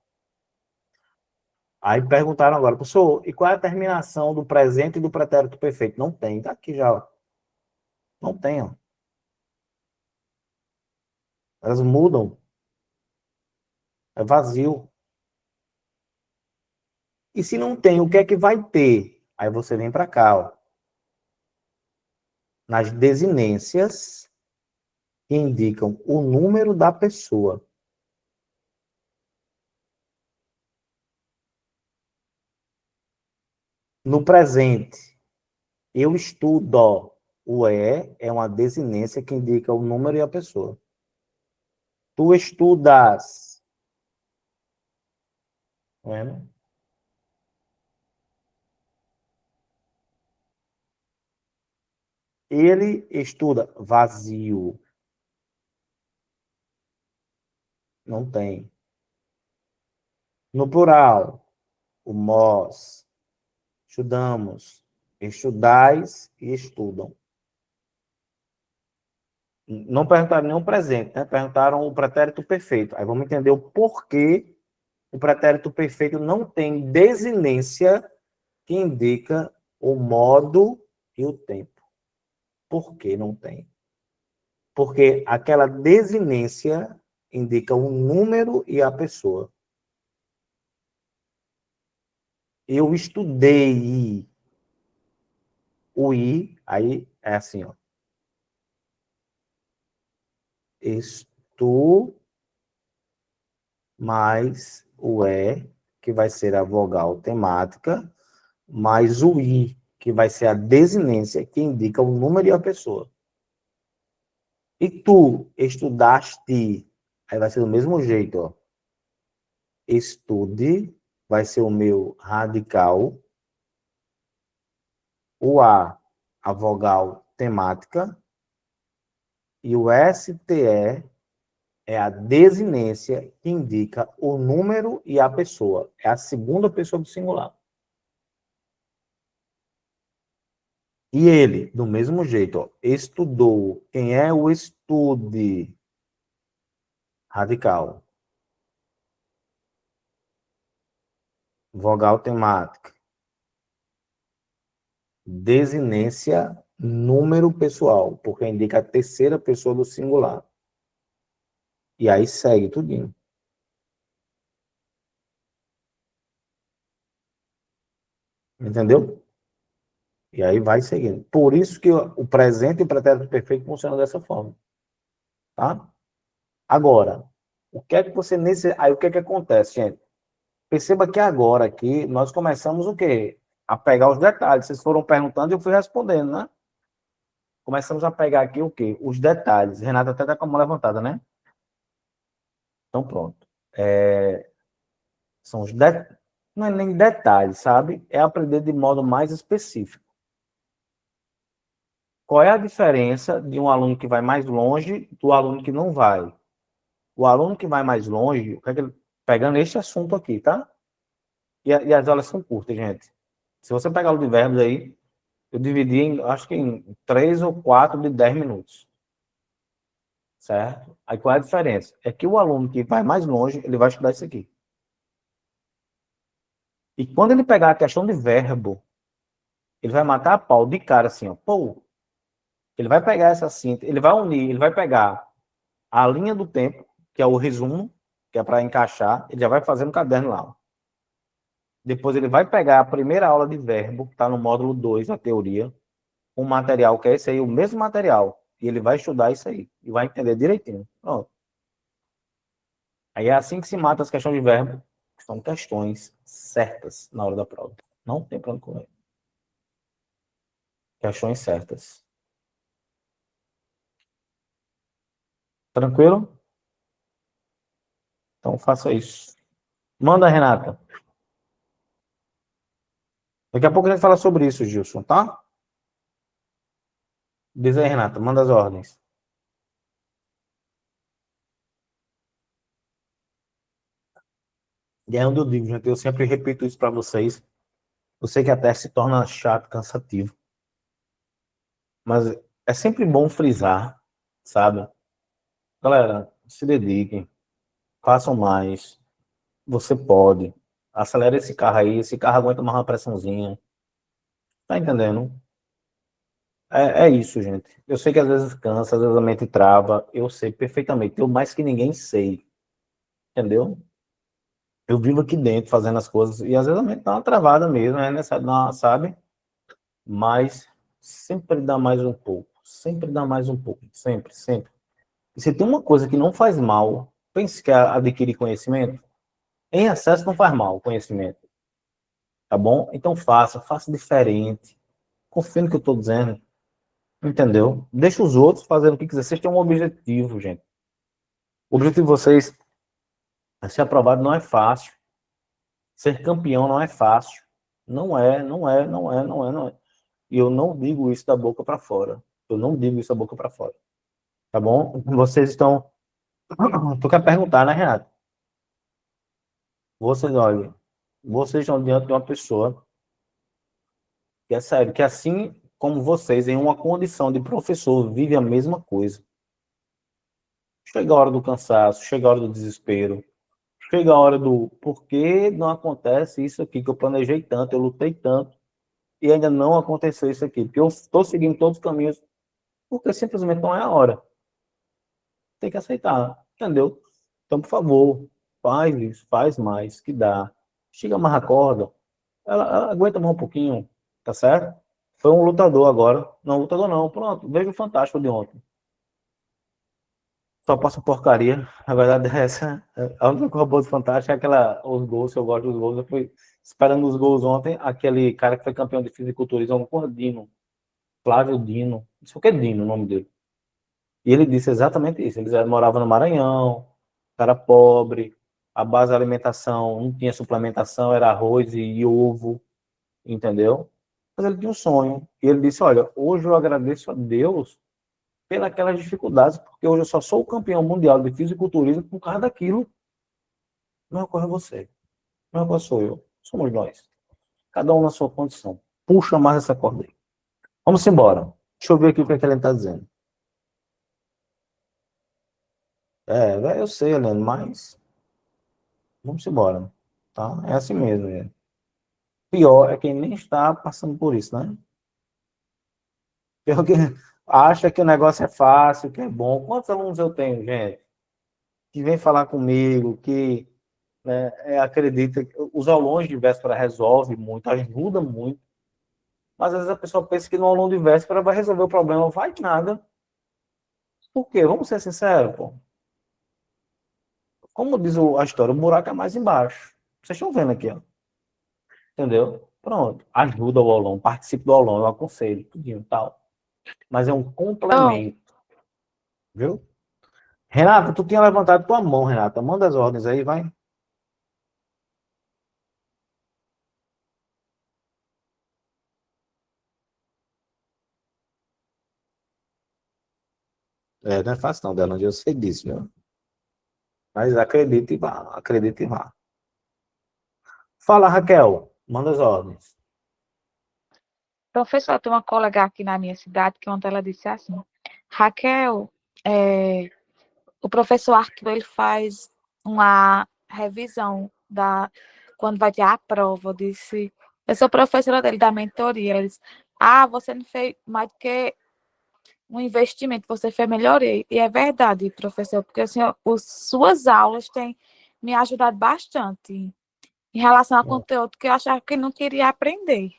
Aí perguntaram agora, professor, e qual é a terminação do presente e do pretérito perfeito? Não tem, tá aqui já. Não tem, ó. Elas mudam. É vazio. E se não tem, o que é que vai ter? Aí você vem para cá, ó. Nas desinências que indicam o número da pessoa. No presente, eu estudo. O é uma desinência que indica o número e a pessoa. Tu estudas. Não é, né? Ele estuda. Vazio. Não tem. No plural, o nós. Estudamos. Estudais e estudam. Não perguntaram nem o presente, né? Perguntaram o pretérito perfeito. Aí vamos entender o porquê o pretérito perfeito não tem desinência que indica o modo e o tempo. Por que não tem? Porque aquela desinência indica o número e a pessoa. Eu estudei. O i, aí é assim, ó. Estu mais o que vai ser a vogal temática, mais o i, que vai ser a desinência, que indica o número e a pessoa. E tu estudaste, aí vai ser do mesmo jeito, ó. Estude, vai ser o meu radical. O a vogal temática. E o STE é a desinência que indica o número e a pessoa. É a segunda pessoa do singular. E ele, do mesmo jeito, ó, estudou. Quem é o estude? Radical. Vogal temática. Desinência, número pessoal, porque indica a terceira pessoa do singular. E aí segue tudinho. Entendeu? E aí vai seguindo. Por isso que o presente e o pretérito perfeito funcionam dessa forma. Tá? Agora, o que é que você aí o que é que acontece, gente? Perceba que agora aqui nós começamos o quê? A pegar os detalhes. Vocês foram perguntando e eu fui respondendo, né? Começamos a pegar aqui o quê? Os detalhes. Renata até está com a mão levantada, né? Então pronto. São os detalhes. Não é nem detalhes, sabe? É aprender de modo mais específico. Qual é a diferença de um aluno que vai mais longe do aluno que não vai? O aluno que vai mais longe, o que é que pegando este assunto aqui, tá? E as aulas são curtas, gente. Se você pegar o de verbos aí, eu dividi acho que em 3 ou 4 de 10 minutos. Certo? Aí qual é a diferença? É que o aluno que vai mais longe, ele vai estudar isso aqui. E quando ele pegar a questão de verbo, ele vai matar a pau de cara assim, ó. Pô, ele vai pegar essa síntese, ele vai unir, ele vai pegar a linha do tempo, que é o resumo, que é para encaixar, ele já vai fazer no caderno lá. Ó. Depois ele vai pegar a primeira aula de verbo, que está no módulo 2, a teoria, um material que é esse aí, o mesmo material. E ele vai estudar isso aí. E vai entender direitinho. Pronto. Aí é assim que se mata as questões de verbo, que são questões certas na hora da prova. Não tem pra onde correr. Questões certas. Tranquilo? Então faça isso. Manda, Renata. Daqui a pouco a gente fala sobre isso, Gilson, tá? Diz aí, Renata, manda as ordens. E é onde eu digo, gente, eu sempre repito isso para vocês. Eu sei que até se torna chato, cansativo. Mas é sempre bom frisar, sabe? Galera, se dediquem, façam mais. Você pode. Acelera esse carro aí, esse carro aguenta mais uma pressãozinha. Tá entendendo? É isso, gente. Eu sei que às vezes cansa, às vezes a mente trava. Eu sei perfeitamente. Eu mais que ninguém sei. Entendeu? Eu vivo aqui dentro fazendo as coisas e às vezes a mente dá uma travada mesmo, é necessário dar uma, sabe? Mas sempre dá mais um pouco. Sempre dá mais um pouco. Sempre, sempre. E se tem uma coisa que não faz mal, pense que é adquirir conhecimento. Em excesso não faz mal, conhecimento. Tá bom? Então faça diferente. Confie no que eu estou dizendo. Entendeu? Deixa os outros fazerem o que quiser. Vocês têm um objetivo, gente. O objetivo de vocês é ser aprovado não é fácil. Ser campeão não é fácil. Não é, não é, não é, não é, não é. E eu não digo isso da boca para fora. Eu não digo isso da boca para fora. Tá bom? Vocês estão. Tu quer perguntar, né, Renato? Vocês, olha, vocês estão diante de uma pessoa que é sério, que assim como vocês, em uma condição de professor, vive a mesma coisa. Chega a hora do cansaço, chega a hora do desespero, chega a hora do por que não acontece isso aqui que eu planejei tanto, eu lutei tanto e ainda não aconteceu isso aqui, porque eu estou seguindo todos os caminhos, porque simplesmente não é a hora. Tem que aceitar, entendeu? Então, por favor, faz isso, faz mais, que dá. Chega mais a corda, ela aguenta mais um pouquinho, tá certo? Foi um lutador agora, não lutador não, pronto, veja o Fantástico de ontem. Só passa porcaria. A verdade é essa. A única coisa boa do Fantástico é os gols, eu gosto dos gols. Eu fui esperando os gols ontem, aquele cara que foi campeão de fisiculturismo, um Dino, Flávio Dino, não sei o que é Dino o nome dele. E ele disse exatamente isso. Ele morava no Maranhão, cara pobre, a base da alimentação não tinha suplementação, era arroz e ovo, entendeu? Mas ele tinha um sonho. E ele disse, olha, hoje eu agradeço a Deus pelas dificuldades, porque hoje eu só sou o campeão mundial de fisiculturismo por causa daquilo. Não ocorre você, não ocorre sou eu, somos nós. Cada um na sua condição. Puxa mais essa corda aí. Vamos embora. Deixa eu ver aqui o que é que ele está dizendo. Eu sei, Helena, mas vamos embora. Tá? É assim mesmo. É. Pior é quem nem está passando por isso, né? Pior que acha que o negócio é fácil, que é bom. Quantos alunos eu tenho, gente? Que vem falar comigo, que né, acredita que os aulões de véspera resolvem muito, ajuda muito, mas às vezes a pessoa pensa que no aulão de véspera vai resolver o problema, vai nada. Por quê? Vamos ser sinceros, pô. Como diz a história, o buraco é mais embaixo. Vocês estão vendo aqui, ó. Entendeu? Pronto. Ajuda o aulão, participe do aulão, eu aconselho, tudinho, tal. Mas é um complemento. Viu? Renata, tu tinha levantado tua mão, Renata. Manda as ordens aí, vai. Não é fácil não, Dela, eu sei disso, viu? Mas acredite e vá, acredite e vá. Fala, Raquel, manda as ordens. Professor, tem uma colega aqui na minha cidade que ontem ela disse assim, Raquel, é, o professor Arthur, ele faz uma revisão quando vai ter a prova. Eu disse, eu sou professora dele da mentoria. Ele disse, você não fez mais do que um investimento, você fez melhor. E é verdade, professor, porque assim, suas aulas têm me ajudado bastante em relação ao conteúdo que eu achava que não queria aprender.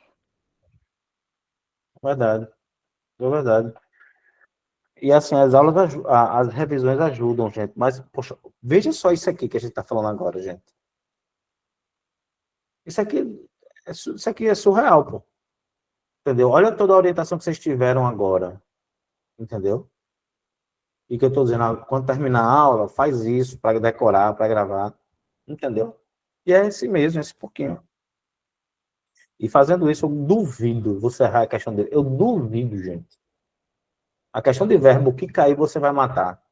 Verdade, é verdade. E assim, as aulas, as revisões ajudam, gente. Mas, poxa, veja só isso aqui que a gente está falando agora, gente. Isso aqui, isso aqui é surreal, pô. Entendeu? Olha toda a orientação que vocês tiveram agora. Entendeu? E que eu estou dizendo, quando terminar a aula, faz isso para decorar, para gravar. Entendeu? E é esse mesmo, esse pouquinho. E fazendo isso, eu duvido você errar a questão dele. Eu duvido, gente. A questão de verbo, o que cair, você vai matar.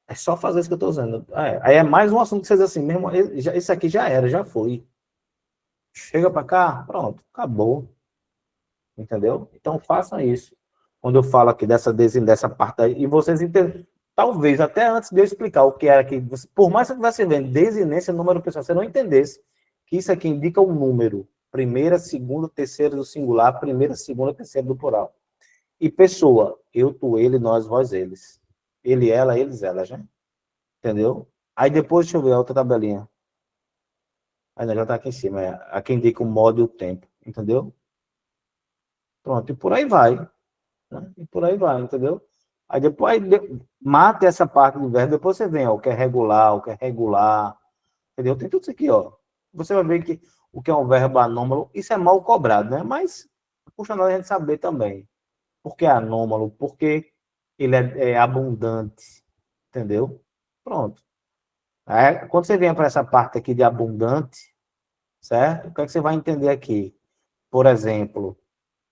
É só fazer isso que eu estou dizendo. Aí é mais um assunto que vocês assim, mesmo, esse aqui já era, já foi. Chega para cá, pronto, acabou. Entendeu? Então façam isso. Quando eu falo aqui dessa parte aí, e vocês entendem, talvez até antes de eu explicar o que era que, por mais que você estivesse vendo desinência, número pessoal, você não entendesse que isso aqui indica um número. Primeira, segunda, terceira do singular, primeira, segunda, terceira do plural. E pessoa, eu, tu, ele, nós, vós, eles. Ele, ela, eles, elas, né? Entendeu? Aí depois, deixa eu ver a outra tabelinha. Ainda já tá aqui em cima. Aqui indica o modo e o tempo. Entendeu? Pronto, e por aí vai. Né? E por aí vai, entendeu? Aí depois mata essa parte do verbo, depois você vem, ó, o que é regular, o que é regular. Entendeu? Tem tudo isso aqui, ó. Você vai ver que o que é um verbo anômalo, isso é mal cobrado, né? Mas puxa nós a gente saber também. Por que é anômalo? Porque ele é abundante. Entendeu? Pronto. Aí, quando você vem para essa parte aqui de abundante, certo? O que é que você vai entender aqui? Por exemplo,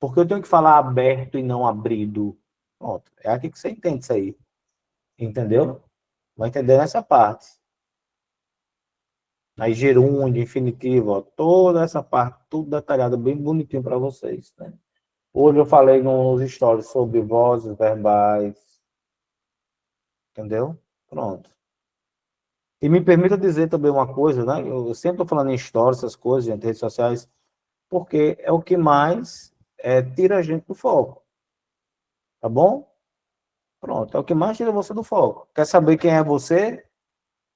porque eu tenho que falar aberto e não abrido? Pronto. É aqui que você entende isso aí. Entendeu? Vai entender nessa parte. Aí gerúndio, infinitivo, ó, toda essa parte, tudo detalhado, bem bonitinho para vocês, né? Hoje eu falei nos stories sobre vozes verbais, entendeu? Pronto. E me permita dizer também uma coisa, né? Eu sempre estou falando em stories, essas coisas, gente, redes sociais, porque é o que mais tira a gente do foco, tá bom? Pronto, é o que mais tira você do foco. Quer saber quem é você?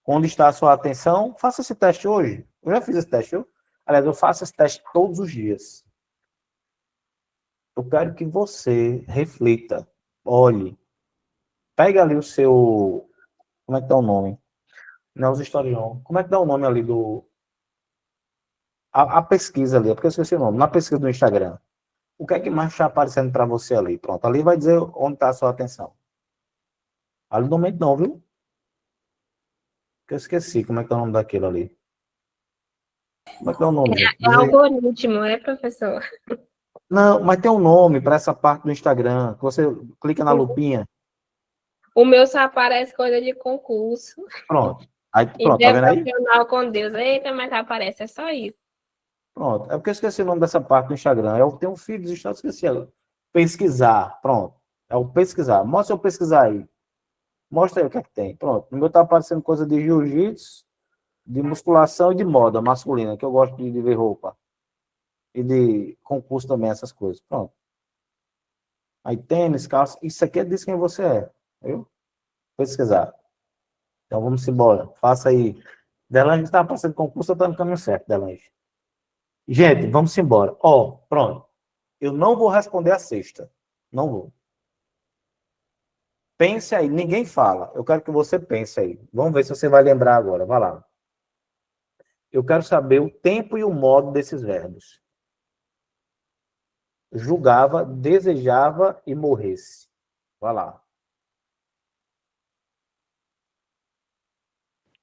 Onde está a sua atenção? Faça esse teste hoje. Eu já fiz esse teste. Aliás, eu faço esse teste todos os dias. Eu quero que você reflita, olhe, pega ali o seu, como é que dá o nome? Não, os historião. Como é que dá o nome ali a pesquisa ali, é porque eu esqueci o nome, na pesquisa do Instagram. O que é que mais está aparecendo para você ali? Pronto, ali vai dizer onde está a sua atenção. Ali não mente não, viu? Que eu esqueci como é que é o nome daquilo ali. Como é que dá o nome, gente? É algoritmo, é, professor? Não, mas tem um nome para essa parte do Instagram, que você clica na lupinha. O meu só aparece coisa de concurso. Pronto. Aí, E pronto, tá vendo aí? devocional com Deus. Eita, mas aparece, é só isso. Pronto. É porque eu esqueci o nome dessa parte do Instagram. Eu tenho um filho dos Estados, esqueci. Pesquisar. Pronto. É o pesquisar. Mostra eu pesquisar aí. Mostra aí o que é que tem. Pronto. No meu tá aparecendo coisa de jiu-jitsu, de musculação e de moda masculina, que eu gosto de ver roupa. E de concurso também, essas coisas. Pronto. Aí tênis, calça. Isso aqui é diz quem você é. Viu? Pesquisar. Então vamos embora. Faça aí. Delange está passando concurso, está no caminho certo, Delange. Gente, vamos embora. Ó, pronto. Eu não vou responder a sexta. Não vou. Pense aí. Ninguém fala. Eu quero que você pense aí. Vamos ver se você vai lembrar agora. Vai lá. Eu quero saber o tempo e o modo desses verbos. Julgava, desejava e morresse. Vai lá.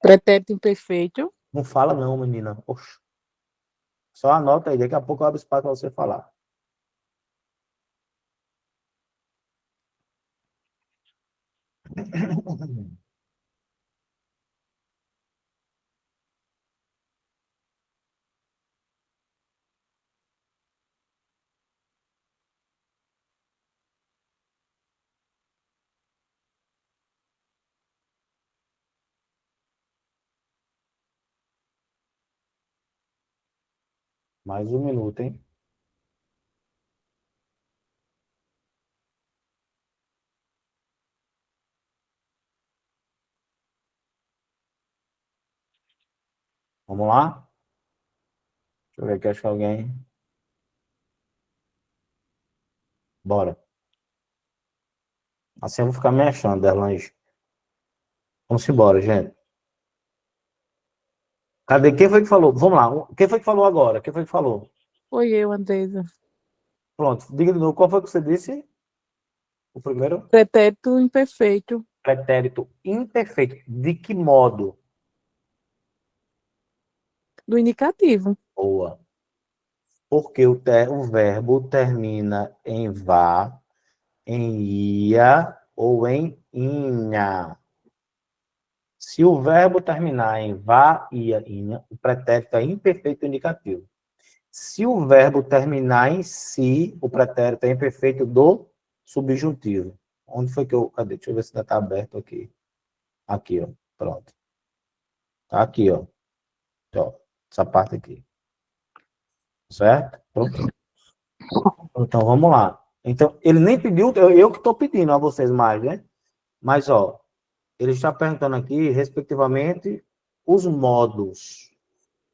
Pretérito imperfeito. Não fala não, menina. Oxe. Só anota aí. Daqui a pouco eu abro espaço para você falar. Mais um minuto, hein? Vamos lá? Deixa eu ver aqui, acho que alguém... Bora. Assim eu vou ficar me achando, Derlange. Vamos embora, gente. Cadê? Quem foi que falou? Vamos lá. Quem foi que falou agora? Quem foi que falou? Foi eu, Andresa. Pronto. Diga de novo. Qual foi que você disse? O primeiro? Pretérito imperfeito Pretérito imperfeito. De que modo? do indicativo. Boa. Porque o verbo termina em vá, em ia ou em inha. Se o verbo terminar em vá, ia, inha, o pretérito é imperfeito indicativo. Se o verbo terminar em si, o pretérito é imperfeito do subjuntivo. Onde foi que eu... Cadê? Deixa eu ver se ainda está aberto aqui. Aqui, ó. Pronto. Tá aqui, ó. Ó. Essa parte aqui. Certo? Pronto. Então, vamos lá. Então, ele nem pediu, eu que estou pedindo a vocês mais, né? Mas, ó, ele está perguntando aqui, respectivamente, os modos.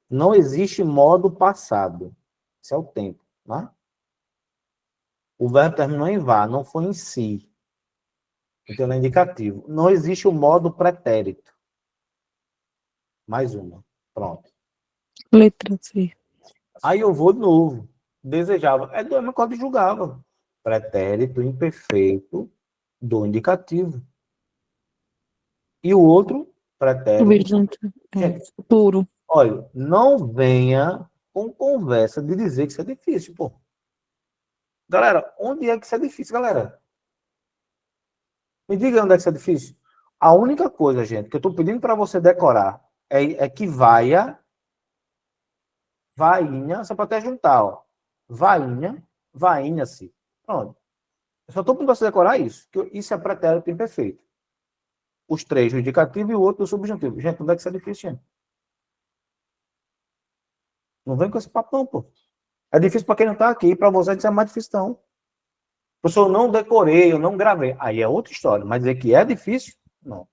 Não existe modo passado. Isso é o tempo, né? O verbo terminou em vá, não foi em si. Então, ele é indicativo. Não existe o modo pretérito. Mais uma. Pronto. Letra C. Aí eu vou de novo. Desejava. É do mesmo quando julgava. Pretérito imperfeito do indicativo. E o outro, pretérito. Subjuntivo. Gente, Puro. olha, não venha com conversa de dizer que isso é difícil, pô. Galera, onde é que isso é difícil, galera? Me diga onde é que isso é difícil. A única coisa, gente, que eu estou pedindo para você decorar é que vaia, vainha, só para até juntar, ó. Vainha, vainha-se. Pronto. Eu só estou pedindo para você decorar isso, que isso é pretérito imperfeito. Os três, o indicativo e o outro, o subjuntivo. Gente, onde é que isso é difícil, gente? Não vem com esse papo, não, pô. É difícil para quem não está aqui, para você isso é mais difícil, não. Professor, eu não decorei, eu não gravei. Aí é outra história, mas dizer que é difícil, não.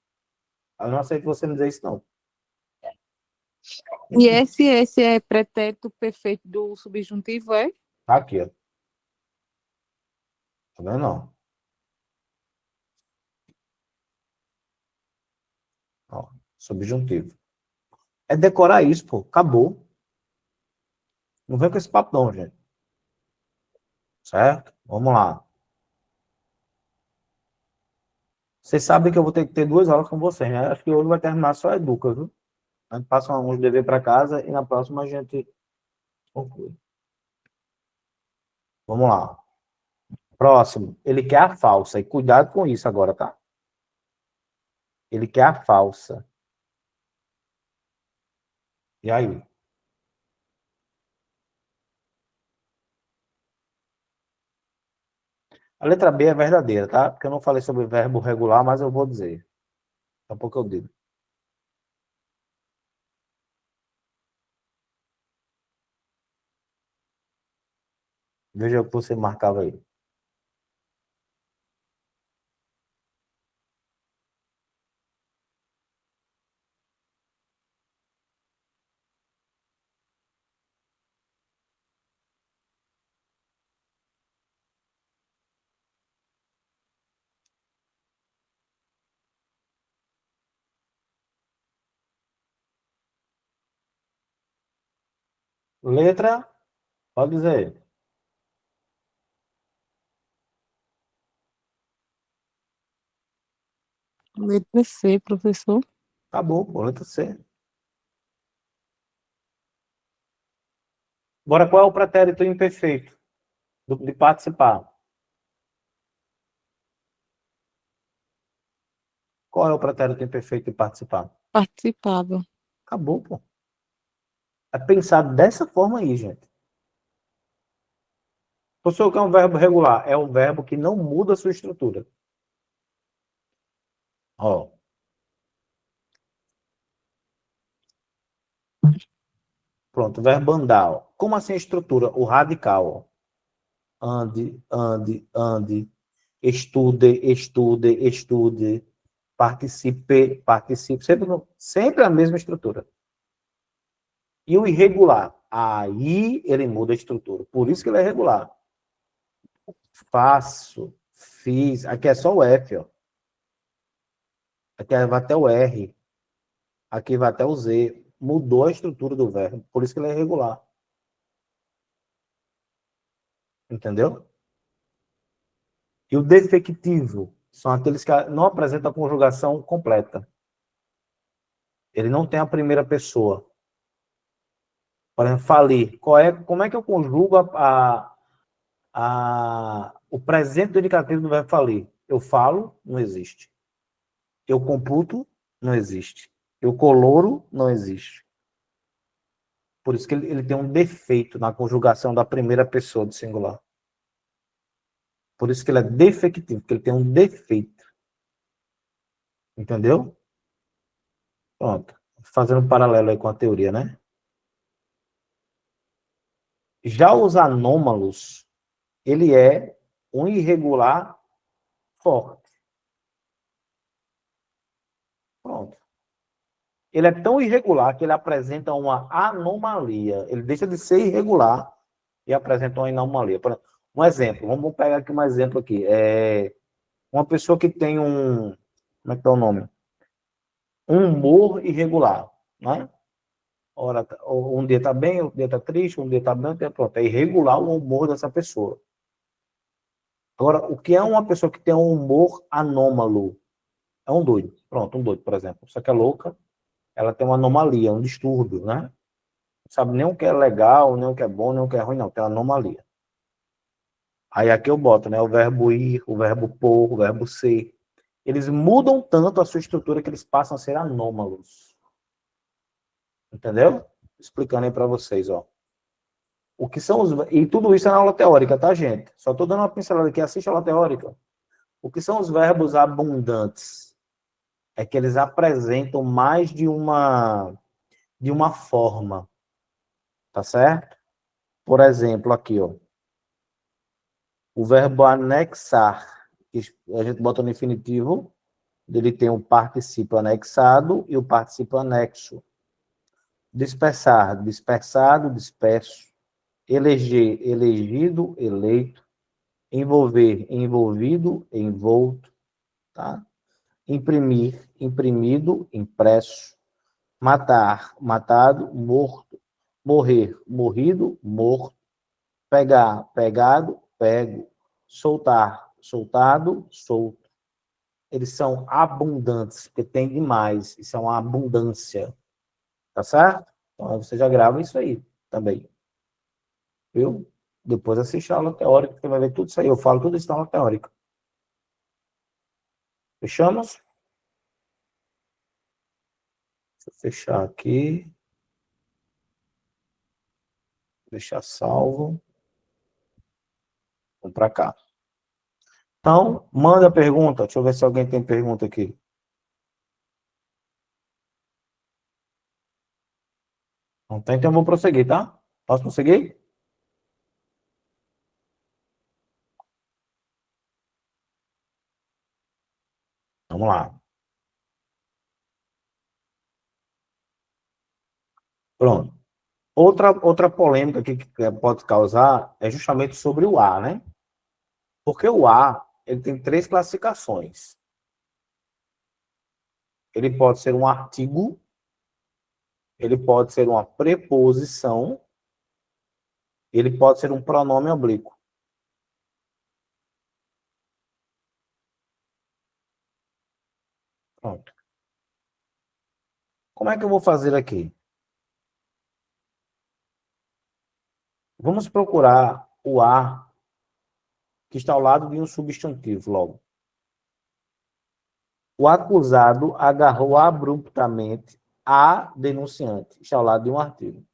Eu não aceito você me dizer isso, não. E esse é pretérito perfeito do subjuntivo, é? Tá aqui, ó. Tá vendo, não? Ó, subjuntivo. É decorar isso, pô. Acabou. Não vem com esse papo, não, gente. Certo? Vamos lá. Vocês sabem que eu vou ter que ter 2 aulas com vocês, né? Acho que hoje vai terminar só a Educa, viu? A gente passa uns dever para casa e na próxima a gente conclui. Vamos lá. Próximo. Ele quer a falsa. E cuidado com isso agora, tá? Ele quer a falsa. E aí? A letra B é verdadeira, tá? Porque eu não falei sobre verbo regular, mas eu vou dizer. Daqui a pouco eu digo. Veja o que você marcava aí. Letra, pode dizer. Letra C, professor. Acabou, pô, letra C. Agora, qual é o pretérito imperfeito de participar? Qual é o pretérito imperfeito de participar? Participava. Acabou, pô. É pensar dessa forma aí, gente. Professor, o que é um verbo regular? É um verbo que não muda a sua estrutura. Ó. Pronto, verbo andar. Ó. Como assim a estrutura? O radical. Ó. Ande, ande, ande. Estude, estude, estude. Participe, participe. Sempre a mesma estrutura. E o irregular? Aí ele muda a estrutura. Por isso que ele é irregular. Faço, fiz. Aqui é só o F, ó. Aqui vai até o R. Aqui vai até o Z. Mudou a estrutura do verbo. Por isso que ele é irregular. Entendeu? E o defectivo são aqueles que não apresentam a conjugação completa. Ele não tem a primeira pessoa. Por exemplo, falir. Como é que eu conjugo o presente do indicativo do verbo falir? Eu falo, não existe. Eu computo, não existe. Eu coloro, não existe. Por isso que ele tem um defeito na conjugação da primeira pessoa do singular. Por isso que ele é defectivo, porque ele tem um defeito. Entendeu? Pronto. Fazendo um paralelo aí com a teoria, né? Já os anômalos, ele é um irregular forte. Pronto. Ele é tão irregular que ele apresenta uma anomalia. Ele deixa de ser irregular e apresenta uma anomalia. Um exemplo, vamos pegar aqui um exemplo aqui. Uma pessoa que tem como é que é o nome? Um humor irregular, né? Ora, um dia está bem, outro dia está triste, um dia está bem, pronto. É irregular o humor dessa pessoa. Agora, o que é uma pessoa que tem um humor anômalo? É um doido. Pronto, um doido, por exemplo. Só que é louca, ela tem uma anomalia, um distúrbio, né? Não sabe nem o que é legal, nem o que é bom, nem o que é ruim, não. Tem uma anomalia. Aí aqui eu boto, né? O verbo ir, o verbo pôr, o verbo ser. Eles mudam tanto a sua estrutura que eles passam a ser anômalos. Entendeu? Explicando aí para vocês, ó. O que são e tudo isso é na aula teórica, tá, gente? Só estou dando uma pincelada aqui, assiste a aula teórica. O que são os verbos abundantes? É que eles apresentam mais de uma forma, tá certo? Por exemplo, aqui, ó. O verbo anexar, que a gente bota no infinitivo, ele tem o particípio anexado e o particípio anexo. Dispersar, dispersado, disperso. Eleger, elegido, eleito. Envolver, envolvido, envolto. Tá? Imprimir, imprimido, impresso. Matar, matado, morto. Morrer, morrido, morto. Pegar, pegado, pego. Soltar, soltado, solto. Eles são abundantes, porque tem demais. Isso é uma abundância. Tá certo? Então você já grava isso aí também. Viu? Depois assiste a aula teórica, você vai ver tudo isso aí. Eu falo tudo isso na aula teórica. Fechamos? Deixa eu fechar aqui. Deixar salvo. Vamos para cá. Então, manda a pergunta. Deixa eu ver se alguém tem pergunta aqui. Não tem, então eu vou prosseguir, tá? Posso prosseguir? Vamos lá. Pronto. Outra polêmica aqui que pode causar é justamente sobre o A, né? Porque o A, ele tem 3 classificações. Ele pode ser um artigo, ele pode ser uma preposição, ele pode ser um pronome oblíquo. Pronto. Como é que eu vou fazer aqui? Vamos procurar o A que está ao lado de um substantivo logo. O acusado agarrou abruptamente a denunciante. Está ao lado de um artigo.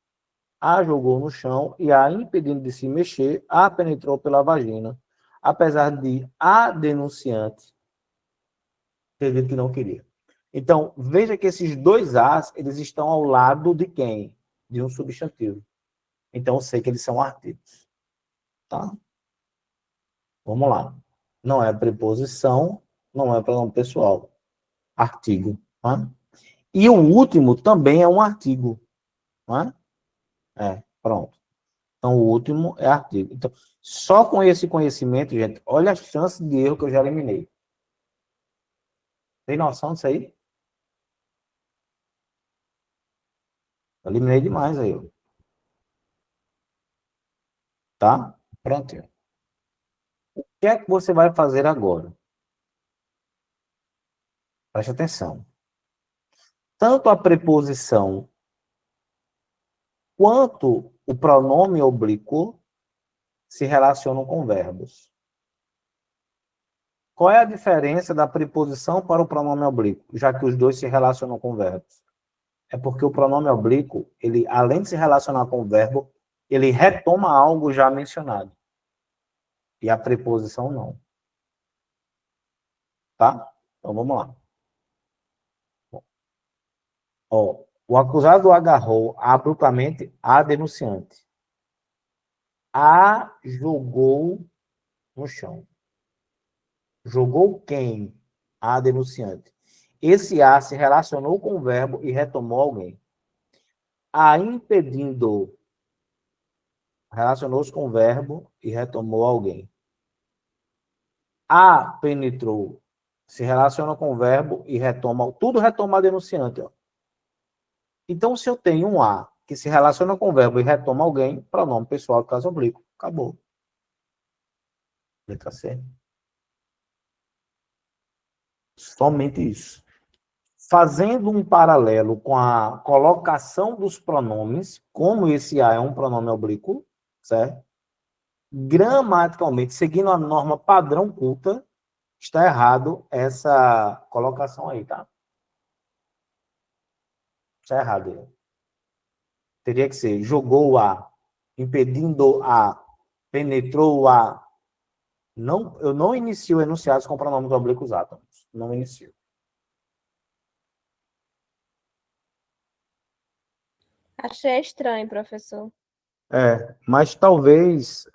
A jogou no chão e a, impedindo de se mexer, a penetrou pela vagina, apesar de a denunciante ter dito que não queria. Então, veja que esses dois As, eles estão ao lado de quem? de um substantivo. Então, eu sei que eles são artigos. Tá? Vamos lá. Não é preposição, não é pronome pessoal. Artigo. Tá? E o último também é um artigo. Tá? Pronto. Então, o último é artigo. Então, só com esse conhecimento, gente, olha a chance de erro que eu já eliminei. Tem noção disso aí? Eu eliminei demais aí. Ó. Tá? Pronto. O que é que você vai fazer agora? Preste atenção. Tanto a preposição quanto o pronome oblíquo se relacionam com verbos. Qual é a diferença da preposição para o pronome oblíquo, já que os dois se relacionam com verbos? É porque o pronome oblíquo, ele, além de se relacionar com o verbo, ele retoma algo já mencionado. E a preposição não. Tá? Então vamos lá. Ó, o acusado agarrou abruptamente a denunciante. A jogou no chão. Jogou quem? A denunciante. Esse a se relacionou com o verbo e retomou alguém. A impedindo relacionou-se com o verbo e retomou alguém. A penetrou se relaciona com o verbo e retoma. Tudo retoma a denunciante. Ó. Então, se eu tenho um a que se relaciona com o verbo e retoma alguém, pronome pessoal, caso oblíquo. Acabou. Letra C. Somente isso. Fazendo um paralelo com a colocação dos pronomes, como esse a é um pronome oblíquo, certo? Gramaticalmente, seguindo a norma padrão culta, está errado essa colocação aí, tá? Está errado. Teria que ser jogou a, impedindo a, penetrou a. Não, eu não inicio enunciados com pronomes oblíquos átomos. Não inicio. Achei estranho, professor. Mas talvez.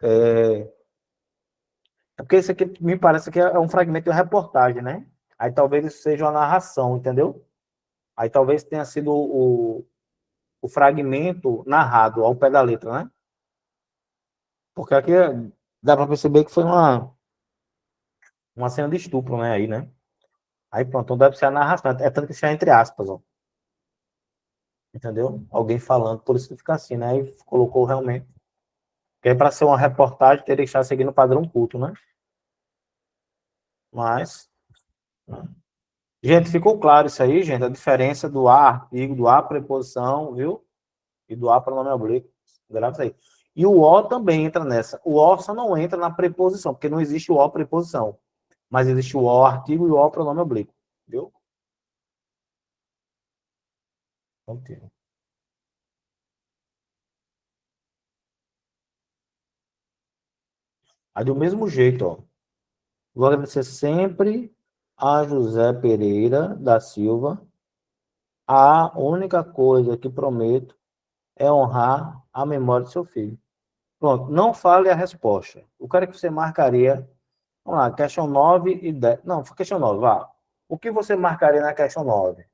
Porque isso aqui me parece que é um fragmento de uma reportagem, né? Aí talvez isso seja uma narração, entendeu? Aí talvez tenha sido o fragmento narrado ao pé da letra, né? Porque aqui dá para perceber que foi uma cena de estupro, né? Aí, né? Aí pronto, então deve ser a narração. É tanto que está entre aspas, ó. Entendeu? Alguém falando, por isso que fica assim, né? E colocou realmente. Porque para ser uma reportagem, teria que estar seguindo o padrão culto, né? Mas. Gente, ficou claro isso aí, gente? A diferença do a artigo, do a preposição, viu? E do a pronome oblíquo. Grava isso aí. E o o também entra nessa. O o só não entra na preposição, porque não existe o o preposição. Mas existe o o artigo e o o pronome oblíquo. Viu? Ok. Aí do mesmo jeito, ó. Vou agradecer sempre a José Pereira da Silva. A única coisa que prometo é honrar a memória do seu filho. Pronto, não fale a resposta. O cara que você marcaria. Vamos lá, questão 9 e 10. Não, questão 9, vá. O que você marcaria na questão 9?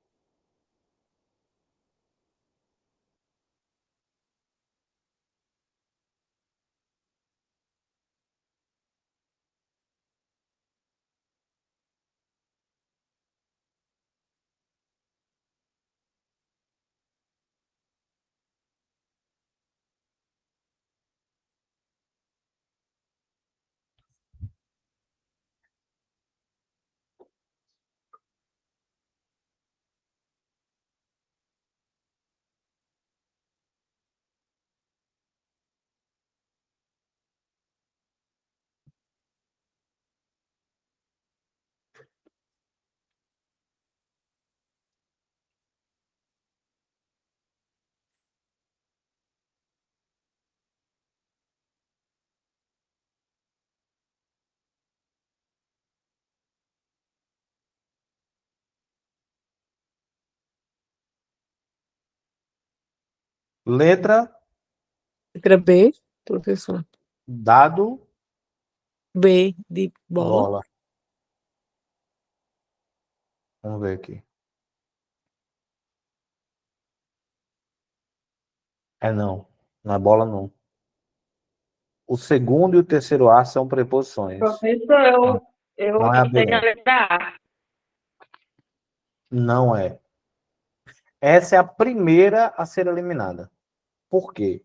Letra, Letra B, professor. dado, B de bola. bola. Vamos ver aqui. Não. Não é bola, não. O segundo e o terceiro A são preposições. Professor, eu Não é a gostei B, da não. letra A. Não é. Essa é a primeira a ser eliminada. Por quê?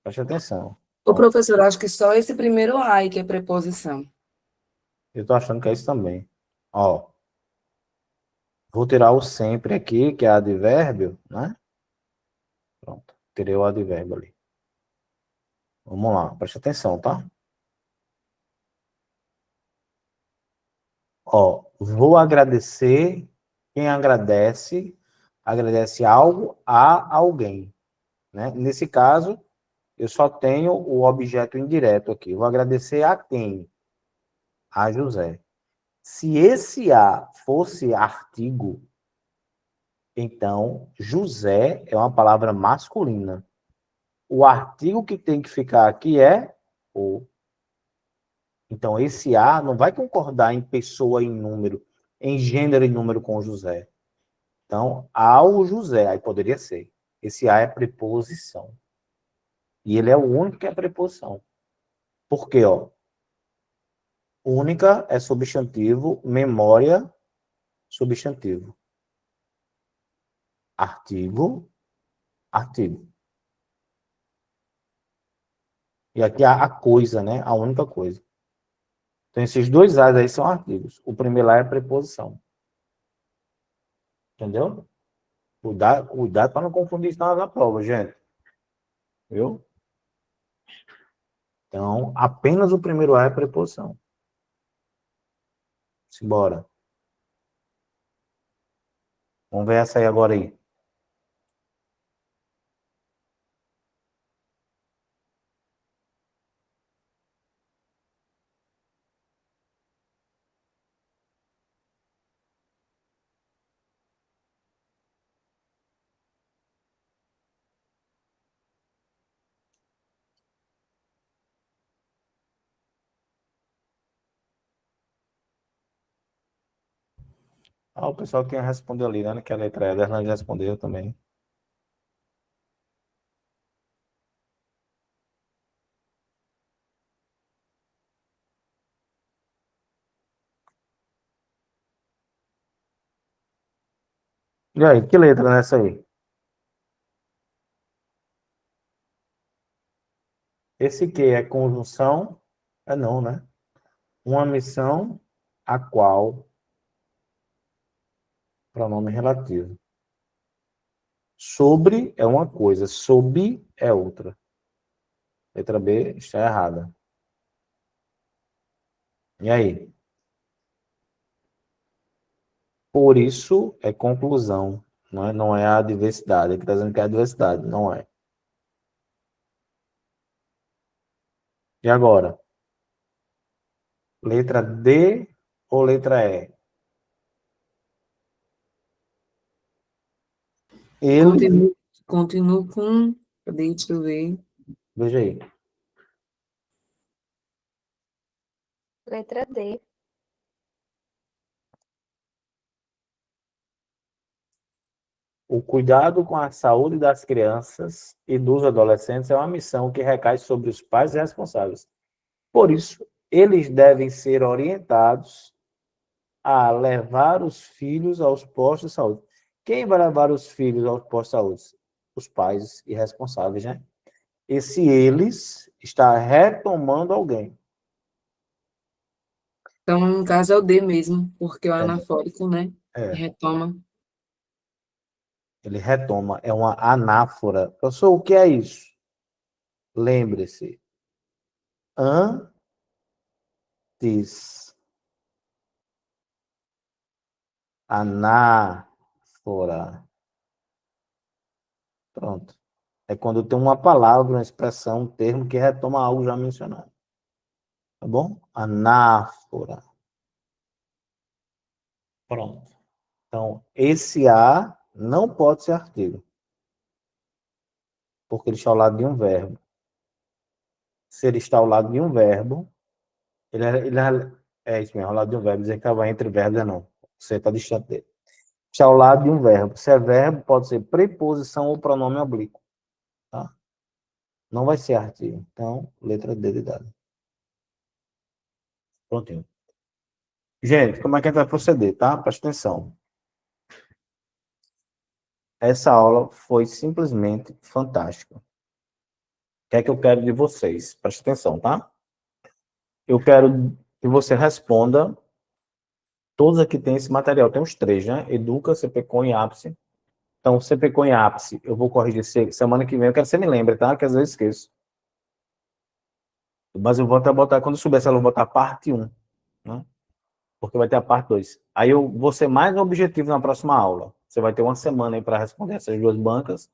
Preste atenção. O professor, acho que só esse primeiro ai que é preposição. Eu tô achando que é isso também. Ó. Vou tirar o sempre aqui, que é advérbio, né? Pronto. Tirei o advérbio ali. Vamos lá. Preste atenção, tá? Ó. Vou agradecer. Quem agradece, agradece algo a alguém, né? Nesse caso, eu só tenho o objeto indireto aqui. Vou agradecer a quem? A José. Se esse a fosse artigo, então José é uma palavra masculina. O artigo que tem que ficar aqui é o. Então esse a não vai concordar em pessoa e em número, em gênero e número com o José. Então, ao José, aí poderia ser. Esse a é preposição. E ele é o único que é preposição. Por quê, ó? Única é substantivo, memória, substantivo. Artigo, artigo. E aqui a coisa, né? A única coisa. Então, esses dois A's aí são artigos. O primeiro lá é preposição. Entendeu? Cuidado para não confundir isso na hora da prova, gente. Viu? Então, apenas o primeiro A é preposição. Simbora. Vamos ver essa aí agora aí. Ah, o pessoal que respondeu ali, né? Que a letra E, a Hernandes respondeu também. E aí, que letra nessa aí? Esse que é conjunção? É não, né? Uma missão a qual pronome relativo. Sobre é uma coisa, sob é outra. Letra B está errada. E aí? Por isso é conclusão, não é a diversidade. Aqui está dizendo que é a diversidade, não é. E agora? Letra D ou letra E? Ele, Continuo com. Deixa eu ver. veja aí. Letra D. O cuidado com a saúde das crianças e dos adolescentes é uma missão que recai sobre os pais responsáveis. Por isso, eles devem ser orientados a levar os filhos aos postos de saúde. Quem vai levar os filhos aos postos de saúde? Os pais irresponsáveis, né? Esse eles está retomando alguém. Então, no caso, é o D mesmo, porque o anafórico, né? É. Retoma. Ele retoma, é uma anáfora. Professor, o que é isso? Lembre-se. Antes. Anáfora. Pronto. É quando tem uma palavra, uma expressão, um termo que retoma algo já mencionado. Tá bom? Anáfora. Pronto. Então, esse A não pode ser artigo. porque ele está ao lado de um verbo. Se ele está ao lado de um verbo, é isso mesmo, ao lado de um verbo. Dizer que estava entre verbos, não. Você está distante dele. Está ao lado de um verbo. Se é verbo, pode ser preposição ou pronome oblíquo. Tá? Não vai ser artigo. Então, letra D de dado. Prontinho. Gente, como é que a gente vai proceder, tá? Presta atenção. Essa aula foi simplesmente fantástica. O que é que eu quero de vocês? Presta atenção, tá? Eu quero que você responda. Todos aqui têm esse material. Tem os 3, né? Educa, CPCOM e ápice. Então, CPCOM e ápice, eu vou corrigir semana que vem. Eu quero que você me lembre, tá? Que às vezes eu esqueço. Mas eu vou até botar, quando eu souber, eu vou botar parte 1, né? Porque vai ter a parte 2. Aí eu vou ser mais objetivo na próxima aula. Você vai ter uma semana aí para responder essas 2 bancas.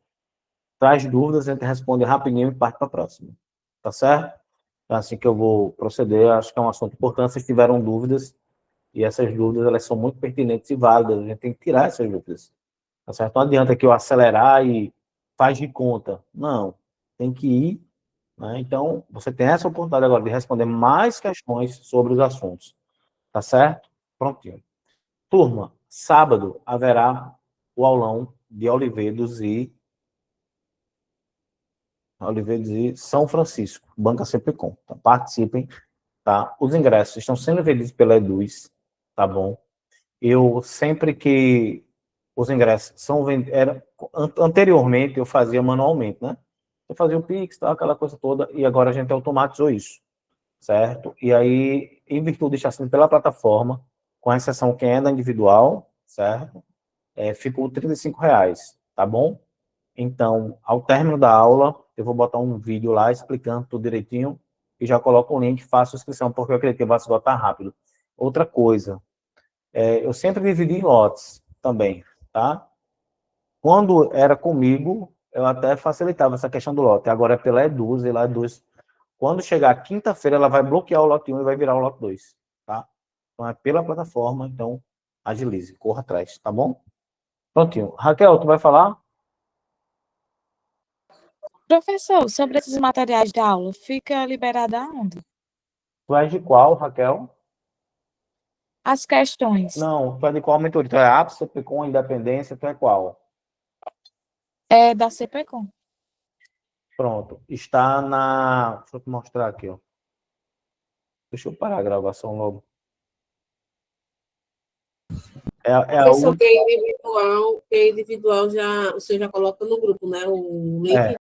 Traz dúvidas, a gente responde rapidinho e parte para a próxima. Tá certo? Então, assim que eu vou proceder, acho que é um assunto importante. Se tiveram dúvidas, e essas dúvidas, elas são muito pertinentes e válidas. A gente tem que tirar essas dúvidas. Tá certo? Não adianta que eu acelerar e faz de conta. Não. Tem que ir. Né? Então, você tem essa oportunidade agora de responder mais questões sobre os assuntos. Tá certo? Prontinho. Turma, sábado haverá o aulão de Olivedos e São Francisco, Banca CPCOM. Então, participem, tá? Os ingressos estão sendo vendidos pela Eduz, tá bom? Eu, sempre que os ingressos são vendidos... Anteriormente, eu fazia manualmente, né? Eu fazia o Pix, tá, aquela coisa toda, e agora a gente automatizou isso, certo? E aí, em virtude de estar sendo pela plataforma, com exceção quem é da individual, certo? Ficou R$35, tá bom? Então, ao término da aula, eu vou botar um vídeo lá explicando tudo direitinho e já coloco o link, faço a inscrição, porque eu acredito que vai se esgotar rápido. Outra coisa, eu sempre dividi em lotes também, tá? Quando era comigo, eu até facilitava essa questão do lote. Agora é pela Eduz, e lá Eduz, quando chegar quinta-feira, ela vai bloquear o lote 1 e vai virar o lote 2, tá? Então é pela plataforma, então agilize, corra atrás, tá bom? Prontinho. Raquel, tu vai falar? Professor, sobre esses materiais da aula, fica liberado aonde? Tu és de qual, Raquel? As questões. Não, tu é de qual mentoria? Tu é ápice, com independência, tu é qual? É da CPCOM. Pronto. Está na... Deixa eu te mostrar aqui, ó. Deixa eu parar a gravação logo. Professor, que é individual já, você já coloca no grupo, né? O link